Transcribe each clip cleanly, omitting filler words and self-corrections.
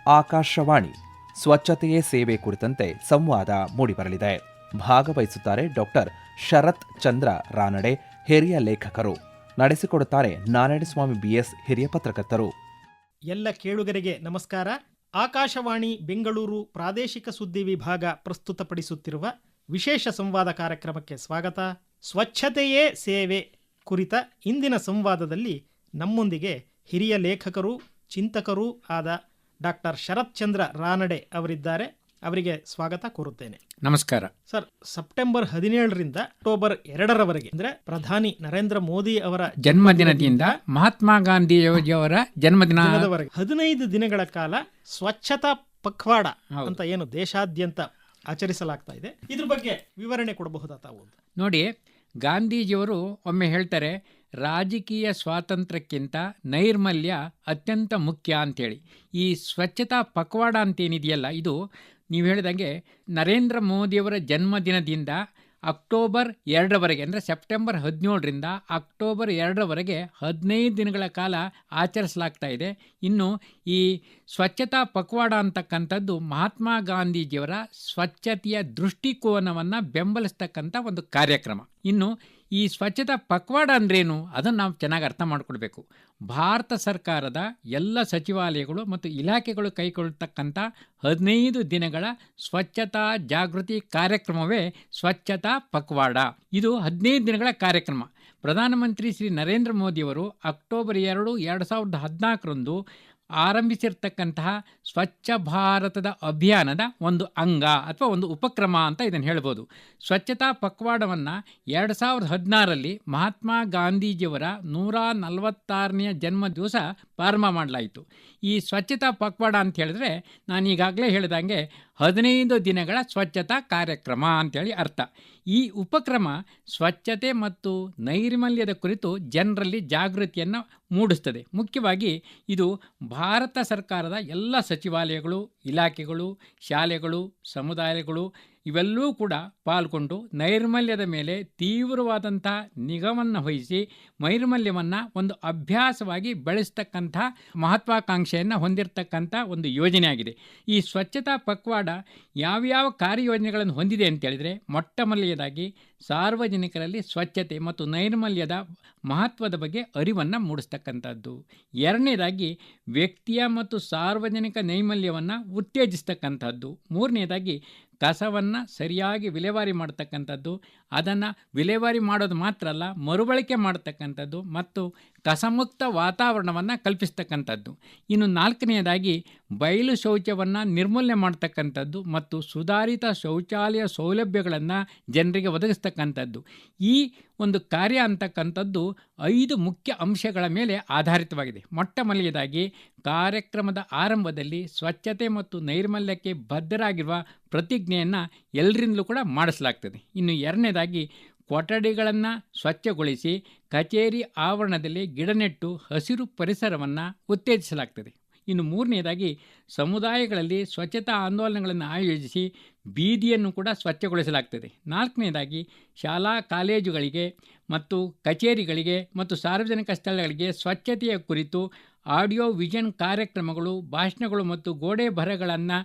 ಆಕಾಶವಾಣಿ ಸ್ವಚ್ಛತೆಯೇ ಸೇವೆ ಕುರಿತಂತೆ ಸಂವಾದ ಮೂಡಿಬರಲಿದೆ. ಭಾಗವಹಿಸುತ್ತಾರೆ ಡಾಕ್ಟರ್ ಶರತ್ ಚಂದ್ರ ರಾನಡೆ, ಹಿರಿಯ ಲೇಖಕರು. ನಡೆಸಿಕೊಡುತ್ತಾರೆ ನಾರಾಯಣಸ್ವಾಮಿ ಬಿಎಸ್, ಹಿರಿಯ ಪತ್ರಕರ್ತರು. ಎಲ್ಲ ಕೇಳುಗರಿಗೆ ನಮಸ್ಕಾರ. ಆಕಾಶವಾಣಿ ಬೆಂಗಳೂರು ಪ್ರಾದೇಶಿಕ ಸುದ್ದಿ ವಿಭಾಗ ಪ್ರಸ್ತುತಪಡಿಸುತ್ತಿರುವ ವಿಶೇಷ ಸಂವಾದ ಕಾರ್ಯಕ್ರಮಕ್ಕೆ ಸ್ವಾಗತ. ಸ್ವಚ್ಛತೆಯೇ ಸೇವೆ ಕುರಿತ ಇಂದಿನ ಸಂವಾದದಲ್ಲಿ ನಮ್ಮೊಂದಿಗೆ ಹಿರಿಯ ಲೇಖಕರು, ಚಿಂತಕರೂ ಆದ ಡಾಕ್ಟರ್ ಶರತ್ ಚಂದ್ರ ರಾನಡೆ ಅವರಿದ್ದಾರೆ. ಅವರಿಗೆ ಸ್ವಾಗತ ಕೋರುತ್ತೇನೆ. ನಮಸ್ಕಾರ ಸರ್. ಸೆಪ್ಟೆಂಬರ್ 17ರಿಂದ ಅಕ್ಟೋಬರ್ 2ರವರೆಗೆ ಅಂದರೆ ಪ್ರಧಾನಿ ನರೇಂದ್ರ ಮೋದಿ ಅವರ ಜನ್ಮದಿನದಿಂದ ಮಹಾತ್ಮ ಗಾಂಧಿಯವರ ಜನ್ಮದಿನದವರೆಗೆ 15 ದಿನಗಳ ಕಾಲ ಸ್ವಚ್ಛತಾ ಪಖ್ವಾಡ ಅಂತ ಏನು ದೇಶಾದ್ಯಂತ ಆಚರಿಸಲಾಗ್ತಾ ಇದೆ. ಇದ್ರ ಬಗ್ಗೆ ವಿವರಣೆ ಕೊಡಬಹುದಾ ತಾವು? ನೋಡಿ, ಗಾಂಧೀಜಿಯವರು ಒಮ್ಮೆ ಹೇಳ್ತಾರೆ, ರಾಜಕೀಯ ಸ್ವಾತಂತ್ರ್ಯಕ್ಕಿಂತ ನೈರ್ಮಲ್ಯ ಅತ್ಯಂತ ಮುಖ್ಯ ಅಂತೇಳಿ. ಈ ಸ್ವಚ್ಛತಾ ಪಖ್ವಾಡ ಅಂತೇನಿದೆಯಲ್ಲ, ಇದು ನೀವು ಹೇಳಿದಂಗೆ ನರೇಂದ್ರ ಮೋದಿಯವರ ಜನ್ಮದಿನದಿಂದ ಅಕ್ಟೋಬರ್ 2ರವರೆಗೆ ಅಂದರೆ ಸೆಪ್ಟೆಂಬರ್ 17ರಿಂದ ಅಕ್ಟೋಬರ್ 2ರವರೆಗೆ 15 ದಿನಗಳ ಕಾಲ ಆಚರಿಸಲಾಗ್ತಾ ಇದೆ. ಇನ್ನು ಈ ಸ್ವಚ್ಛತಾ ಪಖ್ವಾಡ ಅಂತಕ್ಕಂಥದ್ದು ಮಹಾತ್ಮ ಗಾಂಧೀಜಿಯವರ ಸ್ವಚ್ಛತೆಯ ದೃಷ್ಟಿಕೋನವನ್ನು ಬೆಂಬಲಿಸ್ತಕ್ಕಂಥ ಒಂದು ಕಾರ್ಯಕ್ರಮ. ಇನ್ನು ಈ ಸ್ವಚ್ಛತಾ ಪಖ್ವಾಡ ಅಂದ್ರೇನು ಅದನ್ನು ನಾವು ಚೆನ್ನಾಗಿ ಅರ್ಥ ಮಾಡಿಕೊಡ್ಬೇಕು. ಭಾರತ ಸರ್ಕಾರದ ಎಲ್ಲ ಸಚಿವಾಲಯಗಳು ಮತ್ತು ಇಲಾಖೆಗಳು ಕೈಗೊಳ್ಳತಕ್ಕಂಥ 15 ದಿನಗಳ ಸ್ವಚ್ಛತಾ ಜಾಗೃತಿ ಕಾರ್ಯಕ್ರಮವೇ ಸ್ವಚ್ಛತಾ ಪಖ್ವಾಡ. ಇದು 15 ದಿನಗಳ ಕಾರ್ಯಕ್ರಮ. ಪ್ರಧಾನಮಂತ್ರಿ ಶ್ರೀ ನರೇಂದ್ರ ಮೋದಿಯವರು ಅಕ್ಟೋಬರ್ 2, 2014ರಂದು ಆರಂಭಿಸಿರ್ತಕ್ಕಂತಹ ಸ್ವಚ್ಛ ಭಾರತದ ಅಭಿಯಾನದ ಒಂದು ಅಂಗ ಅಥವಾ ಒಂದು ಉಪಕ್ರಮ ಅಂತ ಇದನ್ನು ಹೇಳ್ಬೋದು. ಸ್ವಚ್ಛತಾ ಪಖ್ವಾಡವನ್ನು 2016ರಲ್ಲಿ ಮಹಾತ್ಮ ಗಾಂಧೀಜಿಯವರ 146ನೇ ಜನ್ಮ ದಿವಸ ಪ್ರಾರಂಭ ಮಾಡಲಾಯಿತು. ಈ ಸ್ವಚ್ಛತಾ ಪಖ್ವಾಡ ಅಂತ ಹೇಳಿದ್ರೆ ನಾನು ಈಗಾಗಲೇ ಹೇಳಿದಂಗೆ 15 ದಿನಗಳ ಸ್ವಚ್ಛತಾ ಕಾರ್ಯಕ್ರಮ ಅಂತೇಳಿ ಅರ್ಥ. ಈ ಉಪಕ್ರಮ ಸ್ವಚ್ಛತೆ ಮತ್ತು ನೈರ್ಮಲ್ಯದ ಕುರಿತು ಜನರಲ್ಲಿ ಜಾಗೃತಿಯನ್ನು ಮೂಡಿಸ್ತದೆ. ಮುಖ್ಯವಾಗಿ ಇದು ಭಾರತ ಸರ್ಕಾರದ ಎಲ್ಲ ಸಚಿವಾಲಯಗಳು, ಇಲಾಖೆಗಳು, ಶಾಲೆಗಳು, ಸಮುದಾಯಗಳು ಇವೆಲ್ಲವೂ ಕೂಡ ಪಾಲ್ಗೊಂಡು ನೈರ್ಮಲ್ಯದ ಮೇಲೆ ತೀವ್ರವಾದಂಥ ನಿಗಾವನ್ನು ವಹಿಸಿ ನೈರ್ಮಲ್ಯವನ್ನು ಒಂದು ಅಭ್ಯಾಸವಾಗಿ ಬೆಳೆಸ್ತಕ್ಕಂಥ ಮಹತ್ವಾಕಾಂಕ್ಷೆಯನ್ನು ಹೊಂದಿರತಕ್ಕಂಥ ಒಂದು ಯೋಜನೆಯಾಗಿದೆ. ಈ ಸ್ವಚ್ಛತಾ ಪಖ್ವಾಡ ಯಾವ್ಯಾವ ಕಾರ್ಯಯೋಜನೆಗಳನ್ನು ಹೊಂದಿದೆ ಅಂತೇಳಿದರೆ, ಮೊಟ್ಟ ಮೊದಲನೇದಾಗಿ ಸಾರ್ವಜನಿಕರಲ್ಲಿ ಸ್ವಚ್ಛತೆ ಮತ್ತು ನೈರ್ಮಲ್ಯದ ಮಹತ್ವದ ಬಗ್ಗೆ ಅರಿವನ್ನು ಮೂಡಿಸ್ತಕ್ಕಂಥದ್ದು. ಎರಡನೇದಾಗಿ ವ್ಯಕ್ತಿಯ ಮತ್ತು ಸಾರ್ವಜನಿಕ ನೈರ್ಮಲ್ಯವನ್ನು ಉತ್ತೇಜಿಸ್ತಕ್ಕಂಥದ್ದು. ಮೂರನೇದಾಗಿ ಕಸವನ್ನು ಸರಿಯಾಗಿ ವಿಲೇವಾರಿ ಮಾಡ್ತಕ್ಕಂಥದ್ದು, ಅದನ್ನು ವಿಲೇವಾರಿ ಮಾಡೋದು ಮಾತ್ರ ಅಲ್ಲ, ಮರುಬಳಕೆ ಮಾಡ್ತಕ್ಕಂಥದ್ದು ಮತ್ತು ಕಸಮುಕ್ತ ವಾತಾವರಣವನ್ನು ಕಲ್ಪಿಸ್ತಕ್ಕಂಥದ್ದು. ಇನ್ನು ನಾಲ್ಕನೆಯದಾಗಿ ಬಯಲು ಶೌಚವನ್ನು ನಿರ್ಮೂಲನೆ ಮಾಡ್ತಕ್ಕಂಥದ್ದು ಮತ್ತು ಸುಧಾರಿತ ಶೌಚಾಲಯ ಸೌಲಭ್ಯಗಳನ್ನು ಜನರಿಗೆ ಒದಗಿಸ್ತಕ್ಕಂಥದ್ದು. ಈ ಒಂದು ಕಾರ್ಯ ಅಂತಕ್ಕಂಥದ್ದು 5 ಮುಖ್ಯ ಅಂಶಗಳ ಮೇಲೆ ಆಧಾರಿತವಾಗಿದೆ. ಮೊಟ್ಟ ಮೊದಲನೇದಾಗಿ ಕಾರ್ಯಕ್ರಮದ ಆರಂಭದಲ್ಲಿ ಸ್ವಚ್ಛತೆ ಮತ್ತು ನೈರ್ಮಲ್ಯಕ್ಕೆ ಬದ್ಧರಾಗಿರುವ ಪ್ರತಿಜ್ಞೆಯನ್ನು ಎಲ್ಲರಿಂದಲೂ ಕೂಡ ಮಾಡಿಸಲಾಗ್ತದೆ. ಇನ್ನು ಎರಡನೇದಾಗಿ ಕೊಠಡಿಗಳನ್ನು ಸ್ವಚ್ಛಗೊಳಿಸಿ ಕಚೇರಿ ಆವರಣದಲ್ಲಿ ಗಿಡ ನೆಟ್ಟು ಹಸಿರು ಪರಿಸರವನ್ನು ಉತ್ತೇಜಿಸಲಾಗ್ತದೆ. ಇನ್ನು ಮೂರನೇದಾಗಿ ಸಮುದಾಯಗಳಲ್ಲಿ ಸ್ವಚ್ಛತಾ ಆಂದೋಲನಗಳನ್ನು ಆಯೋಜಿಸಿ ಬೀದಿಯನ್ನು ಕೂಡ ಸ್ವಚ್ಛಗೊಳಿಸಲಾಗ್ತದೆ. ನಾಲ್ಕನೇದಾಗಿ ಶಾಲಾ ಕಾಲೇಜುಗಳಿಗೆ ಮತ್ತು ಕಚೇರಿಗಳಿಗೆ ಮತ್ತು ಸಾರ್ವಜನಿಕ ಸ್ಥಳಗಳಿಗೆ ಸ್ವಚ್ಛತೆಯ ಕುರಿತು ಆಡಿಯೋ ವಿಷನ್ ಕಾರ್ಯಕ್ರಮಗಳು, ಭಾಷಣಗಳು ಮತ್ತು ಗೋಡೆ ಬರಹಗಳನ್ನು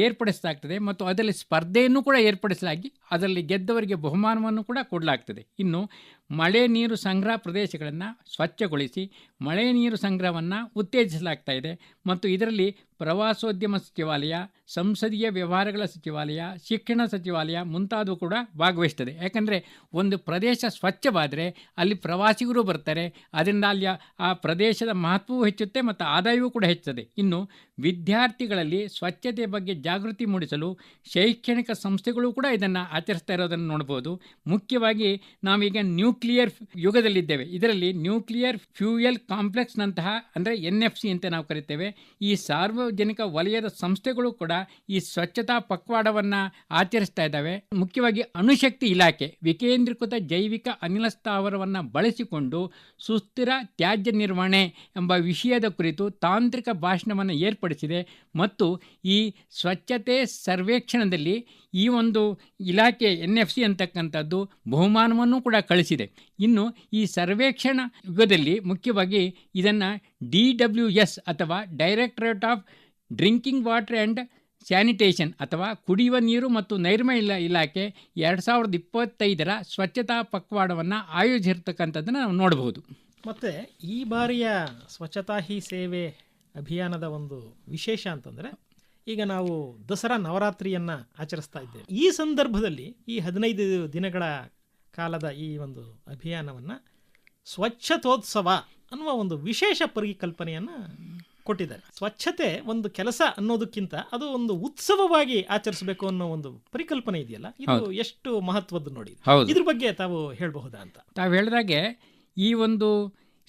ಏರ್ಪಡಿಸಲಾಗ್ತದೆ ಮತ್ತು ಅದರಲ್ಲಿ ಸ್ಪರ್ಧೆಯನ್ನು ಕೂಡ ಏರ್ಪಡಿಸಲಾಗಿ ಅದರಲ್ಲಿ ಗೆದ್ದವರಿಗೆ ಬಹುಮಾನವನ್ನು ಕೂಡ ಕೊಡಲಾಗ್ತದೆ. ಇನ್ನು ಮಳೆ ನೀರು ಸಂಗ್ರಹ ಪ್ರದೇಶಗಳನ್ನು ಸ್ವಚ್ಛಗೊಳಿಸಿ ಮಳೆ ನೀರು ಸಂಗ್ರಹವನ್ನು ಉತ್ತೇಜಿಸಲಾಗ್ತಾ ಇದೆ ಮತ್ತು ಇದರಲ್ಲಿ ಪ್ರವಾಸೋದ್ಯಮ ಸಚಿವಾಲಯ, ಸಂಸದೀಯ ವ್ಯವಹಾರಗಳ ಸಚಿವಾಲಯ, ಶಿಕ್ಷಣ ಸಚಿವಾಲಯ ಮುಂತಾದವು ಕೂಡ ಭಾಗವಹಿಸ್ತದೆ. ಯಾಕಂದರೆ ಒಂದು ಪ್ರದೇಶ ಸ್ವಚ್ಛವಾದರೆ ಅಲ್ಲಿ ಪ್ರವಾಸಿಗರು ಬರ್ತಾರೆ, ಅದರಿಂದ ಅಲ್ಲಿ ಆ ಪ್ರದೇಶದ ಮಹತ್ವವೂ ಹೆಚ್ಚುತ್ತೆ ಮತ್ತು ಆದಾಯವೂ ಕೂಡ ಹೆಚ್ಚುತ್ತದೆ. ಇನ್ನು ವಿದ್ಯಾರ್ಥಿಗಳಲ್ಲಿ ಸ್ವಚ್ಛತೆ ಬಗ್ಗೆ ಜಾಗೃತಿ ಮೂಡಿಸಲು ಶೈಕ್ಷಣಿಕ ಸಂಸ್ಥೆಗಳು ಕೂಡ ಇದನ್ನು ಆಚರಿಸ್ತಾ ಇರೋದನ್ನು ನೋಡ್ಬೋದು. ಮುಖ್ಯವಾಗಿ ನಾವೀಗ ನ್ಯೂಕ್ಲಿಯರ್ ಯುಗದಲ್ಲಿದ್ದೇವೆ. ಇದರಲ್ಲಿ ನ್ಯೂಕ್ಲಿಯರ್ ಫ್ಯೂಯಲ್ ಕಾಂಪ್ಲೆಕ್ಸ್ನಂತಹ ಅಂದರೆ NFC ಅಂತ ನಾವು ಕರಿತೇವೆ. ಈ ಸಾರ್ವಜನಿಕ ವಲಯದ ಸಂಸ್ಥೆಗಳು ಕೂಡ ಈ ಸ್ವಚ್ಛತಾ ಪಖ್ವಾಡವನ್ನು ಆಚರಿಸ್ತಾ ಇದ್ದಾವೆ. ಮುಖ್ಯವಾಗಿ ಅಣುಶಕ್ತಿ ಇಲಾಖೆ ವಿಕೇಂದ್ರೀಕೃತ ಜೈವಿಕ ಅನಿಲ ಸ್ಥಾವರವನ್ನು ಬಳಸಿಕೊಂಡು ಸುಸ್ಥಿರ ತ್ಯಾಜ್ಯ ನಿರ್ವಹಣೆ ಎಂಬ ವಿಷಯದ ಕುರಿತು ತಾಂತ್ರಿಕ ಭಾಷಣವನ್ನು ಏರ್ಪಡಿಸಿದೆ ಮತ್ತು ಈ ಸ್ವಚ್ಛತೆ ಸರ್ವೇಕ್ಷಣದಲ್ಲಿ ಈ ಒಂದು ಇಲಾಖೆ NFC ಅಂತಕ್ಕಂಥದ್ದು ಬಹುಮಾನವನ್ನು ಕೂಡ ಕಳಿಸಿದೆ. ಇನ್ನು ಈ ಸರ್ವೇಕ್ಷಣಾ ಯುಗದಲ್ಲಿ ಮುಖ್ಯವಾಗಿ ಇದನ್ನು DWS ಅಥವಾ directorate of drinking water and sanitation ಅಥವಾ ಕುಡಿಯುವ ನೀರು ಮತ್ತು ನೈರ್ಮಲ್ಯ ಇಲಾಖೆ 2025ರ ಸ್ವಚ್ಛತಾ ಪಕ್ವಾಡವನ್ನು ಆಯೋಜಿಸಿರ್ತಕ್ಕಂಥದ್ದನ್ನು ನಾವು ನೋಡಬಹುದು. ಮತ್ತು ಈ ಬಾರಿಯ ಸ್ವಚ್ಛತಾ ಹಿ ಸೇವೆ ಅಭಿಯಾನದ ಒಂದು ವಿಶೇಷ ಅಂತಂದರೆ, ಈಗ ನಾವು ದಸರಾ ನವರಾತ್ರಿಯನ್ನು ಆಚರಿಸ್ತಾ ಇದ್ದೇವೆ. ಈ ಸಂದರ್ಭದಲ್ಲಿ ಈ 15 ದಿನಗಳ ಕಾಲದ ಈ ಒಂದು ಅಭಿಯಾನವನ್ನು ಸ್ವಚ್ಛತೋತ್ಸವ ಅನ್ನುವ ಒಂದು ವಿಶೇಷ ಪರಿಕಲ್ಪನೆಯನ್ನು ಕೊಟ್ಟಿದ್ದಾರೆ. ಸ್ವಚ್ಛತೆ ಒಂದು ಕೆಲಸ ಅನ್ನೋದಕ್ಕಿಂತ ಅದು ಒಂದು ಉತ್ಸವವಾಗಿ ಆಚರಿಸಬೇಕು ಅನ್ನೋ ಒಂದು ಪರಿಕಲ್ಪನೆ ಇದೆಯಲ್ಲ, ಇದು ಎಷ್ಟು ಮಹತ್ವದ್ದು ನೋಡಿ. ಇದ್ರ ಬಗ್ಗೆ ತಾವು ಹೇಳಬಹುದಾ ಅಂತ? ತಾವು ಹೇಳಿದಾಗೆ ಈ ಒಂದು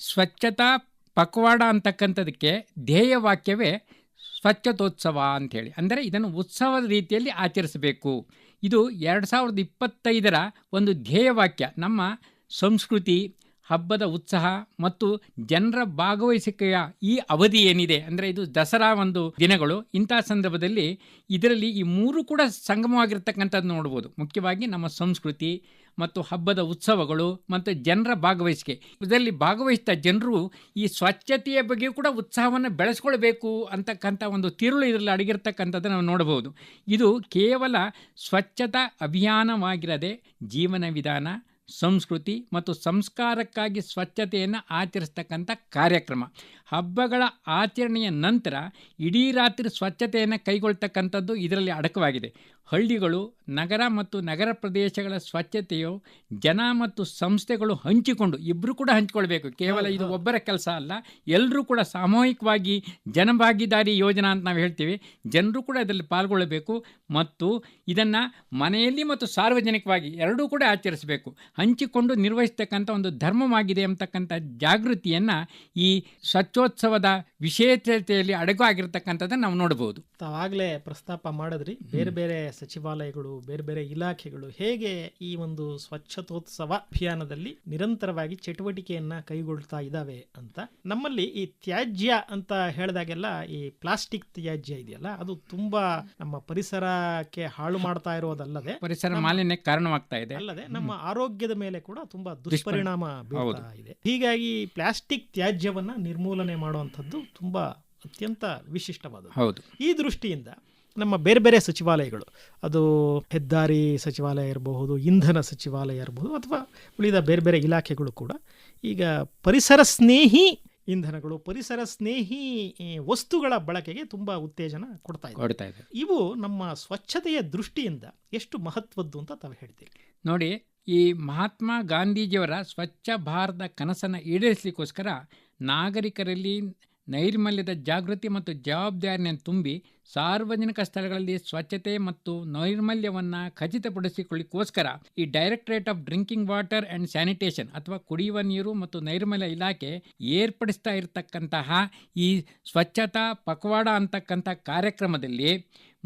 ಸ್ವಚ್ಛತಾ ಪಕ್ವಾಡ ಅಂತಕ್ಕಂಥದಕ್ಕೆ ಧ್ಯೇಯವಾಕ್ಯವೇ ಸ್ವಚ್ಛತೋತ್ಸವ ಅಂಥೇಳಿ. ಅಂದರೆ ಇದನ್ನು ಉತ್ಸವದ ರೀತಿಯಲ್ಲಿ ಆಚರಿಸಬೇಕು. ಇದು 2025ರ ಒಂದು ಧ್ಯೇಯವಾಕ್ಯ. ನಮ್ಮ ಸಂಸ್ಕೃತಿ, ಹಬ್ಬದ ಉತ್ಸಾಹ ಮತ್ತು ಜನರ ಭಾಗವಹಿಸಿಕೆಯ ಈ ಅವಧಿ ಏನಿದೆ, ಅಂದರೆ ಇದು ದಸರಾ ಒಂದು ದಿನಗಳು, ಇಂಥ ಸಂದರ್ಭದಲ್ಲಿ ಇದರಲ್ಲಿ ಈ ಮೂರು ಕೂಡ ಸಂಗಮವಾಗಿರ್ತಕ್ಕಂಥದ್ದು ನೋಡ್ಬೋದು. ಮುಖ್ಯವಾಗಿ ನಮ್ಮ ಸಂಸ್ಕೃತಿ ಮತ್ತು ಹಬ್ಬದ ಉತ್ಸವಗಳು ಮತ್ತು ಜನರ ಭಾಗವಹಿಸಿಕೆ. ಇದರಲ್ಲಿ ಭಾಗವಹಿಸಿದ ಜನರು ಈ ಸ್ವಚ್ಛತೆಯ ಬಗ್ಗೆ ಕೂಡ ಉತ್ಸಾಹವನ್ನು ಬೆಳೆಸ್ಕೊಳ್ಬೇಕು ಅಂತಕ್ಕಂಥ ಒಂದು ತಿರುಳು ಇದರಲ್ಲಿ ಅಡಗಿರ್ತಕ್ಕಂಥದ್ದು ನಾವು ನೋಡಬಹುದು. ಇದು ಕೇವಲ ಸ್ವಚ್ಛತಾ ಅಭಿಯಾನವಾಗಿರದೆ ಜೀವನ ವಿಧಾನ, ಸಂಸ್ಕೃತಿ ಮತ್ತು ಸಂಸ್ಕಾರಕ್ಕಾಗಿ ಸ್ವಚ್ಛತೆಯನ್ನು ಆಚರಿಸ್ತಕ್ಕಂಥ ಕಾರ್ಯಕ್ರಮ. ಹಬ್ಬಗಳ ಆಚರಣೆಯ ನಂತರ ಇಡೀ ರಾತ್ರಿ ಸ್ವಚ್ಛತೆಯನ್ನು ಕೈಗೊಳ್ತಕ್ಕಂಥದ್ದು ಇದರಲ್ಲಿ ಅಡಕವಾಗಿದೆ. ಹಳ್ಳಿಗಳು, ನಗರ ಮತ್ತು ನಗರ ಪ್ರದೇಶಗಳ ಸ್ವಚ್ಛತೆಯು ಜನ ಮತ್ತು ಸಂಸ್ಥೆಗಳು ಹಂಚಿಕೊಂಡು, ಇಬ್ಬರು ಕೂಡ ಹಂಚಿಕೊಳ್ಬೇಕು. ಕೇವಲ ಇದು ಒಬ್ಬರ ಕೆಲಸ ಅಲ್ಲ, ಎಲ್ಲರೂ ಕೂಡ ಸಾಮೂಹಿಕವಾಗಿ ಜನಭಾಗಿದಾರಿ ಯೋಜನಾ ಅಂತ ನಾವು ಹೇಳ್ತೀವಿ. ಜನರು ಕೂಡ ಇದರಲ್ಲಿ ಪಾಲ್ಗೊಳ್ಳಬೇಕು ಮತ್ತು ಇದನ್ನು ಮನೆಯಲ್ಲಿ ಮತ್ತು ಸಾರ್ವಜನಿಕವಾಗಿ ಎರಡೂ ಕೂಡ ಆಚರಿಸಬೇಕು. ಹಂಚಿಕೊಂಡು ನಿರ್ವಹಿಸ್ತಕ್ಕಂಥ ಒಂದು ಧರ್ಮವಾಗಿದೆ ಅಂತಕ್ಕಂಥ ಜಾಗೃತಿಯನ್ನು ಈ ಸ್ವಚ್ಛೋತ್ಸವದ ವಿಶೇಷತೆಯಲ್ಲಿ ಅಡಗಿರ್ತಕ್ಕಂಥದ್ದನ್ನು ನಾವು ನೋಡಬಹುದು. ತಾವಾಗಲೇ ಪ್ರಸ್ತಾಪ ಮಾಡಿದ್ರಿ, ಬೇರೆ ಬೇರೆ ಸಚಿವಾಲಯಗಳು, ಬೇರೆ ಬೇರೆ ಇಲಾಖೆಗಳು ಹೇಗೆ ಈ ಒಂದು ಸ್ವಚ್ಛತೋತ್ಸವ ಅಭಿಯಾನದಲ್ಲಿ ನಿರಂತರವಾಗಿ ಚಟುವಟಿಕೆಯನ್ನ ಕೈಗೊಳ್ತಾ ಇದ್ದಾವೆ ಅಂತ. ನಮ್ಮಲ್ಲಿ ಈ ತ್ಯಾಜ್ಯ ಅಂತ ಹೇಳಿದಾಗೆಲ್ಲ ಈ ಪ್ಲಾಸ್ಟಿಕ್ ತ್ಯಾಜ್ಯ ಇದೆಯಲ್ಲ, ಅದು ತುಂಬಾ ನಮ್ಮ ಪರಿಸರಕ್ಕೆ ಹಾಳು ಮಾಡ್ತಾ ಇರೋದಲ್ಲದೆ ಪರಿಸರ ಮಾಲಿನ್ಯಕ್ಕೆ ಕಾರಣವಾಗ್ತಾ ಇದೆ, ಅಲ್ಲದೆ ನಮ್ಮ ಆರೋಗ್ಯದ ಮೇಲೆ ಕೂಡ ತುಂಬಾ ದುಷ್ಪರಿಣಾಮ ಬೀಳ್ತಾ ಇದೆ. ಹೀಗಾಗಿ ಪ್ಲಾಸ್ಟಿಕ್ ತ್ಯಾಜ್ಯವನ್ನ ನಿರ್ಮೂಲನೆ ಮಾಡುವಂಥದ್ದು ತುಂಬಾ ಅತ್ಯಂತ ವಿಶಿಷ್ಟವಾದದ್ದು. ಈ ದೃಷ್ಟಿಯಿಂದ ನಮ್ಮ ಬೇರೆ ಬೇರೆ ಸಚಿವಾಲಯಗಳು, ಅದು ಹೆದ್ದಾರಿ ಸಚಿವಾಲಯ ಇರಬಹುದು, ಇಂಧನ ಸಚಿವಾಲಯ ಇರಬಹುದು, ಅಥವಾ ಉಳಿದ ಬೇರೆ ಬೇರೆ ಇಲಾಖೆಗಳು ಕೂಡ ಈಗ ಪರಿಸರ ಸ್ನೇಹಿ ಇಂಧನಗಳು, ಪರಿಸರ ಸ್ನೇಹಿ ವಸ್ತುಗಳ ಬಳಕೆಗೆ ತುಂಬಾ ಉತ್ತೇಜನ ಕೊಡ್ತಾ ಇದೆ. ಇವು ನಮ್ಮ ಸ್ವಚ್ಛತೆಯ ದೃಷ್ಟಿಯಿಂದ ಎಷ್ಟು ಮಹತ್ವದ್ದು ಅಂತ ತಾವು ಹೇಳ್ತೀವಿ ನೋಡಿ. ಈ ಮಹಾತ್ಮ ಗಾಂಧೀಜಿಯವರ ಸ್ವಚ್ಛ ಭಾರತ ಕನಸನ್ನು ಈಡೇರಿಸಲಿಕ್ಕೋಸ್ಕರ ನಾಗರಿಕರಲ್ಲಿ ನೈರ್ಮಲ್ಯದ ಜಾಗೃತಿ ಮತ್ತು ಜವಾಬ್ದಾರಿಯನ್ನು ತುಂಬಿ ಸಾರ್ವಜನಿಕ ಸ್ಥಳಗಳಲ್ಲಿ ಸ್ವಚ್ಛತೆ ಮತ್ತು ನೈರ್ಮಲ್ಯವನ್ನು ಖಚಿತಪಡಿಸಿಕೊಳ್ಳಿಕ್ಕೋಸ್ಕರ ಈ directorate of drinking water and sanitation ಅಥವಾ ಕುಡಿಯುವ ನೀರು ಮತ್ತು ನೈರ್ಮಲ್ಯ ಇಲಾಖೆ ಏರ್ಪಡಿಸ್ತಾ ಇರತಕ್ಕಂತಹ ಈ ಸ್ವಚ್ಛತಾ ಪಕ್ವಾಡ ಅಂತಕ್ಕಂಥ ಕಾರ್ಯಕ್ರಮದಲ್ಲಿ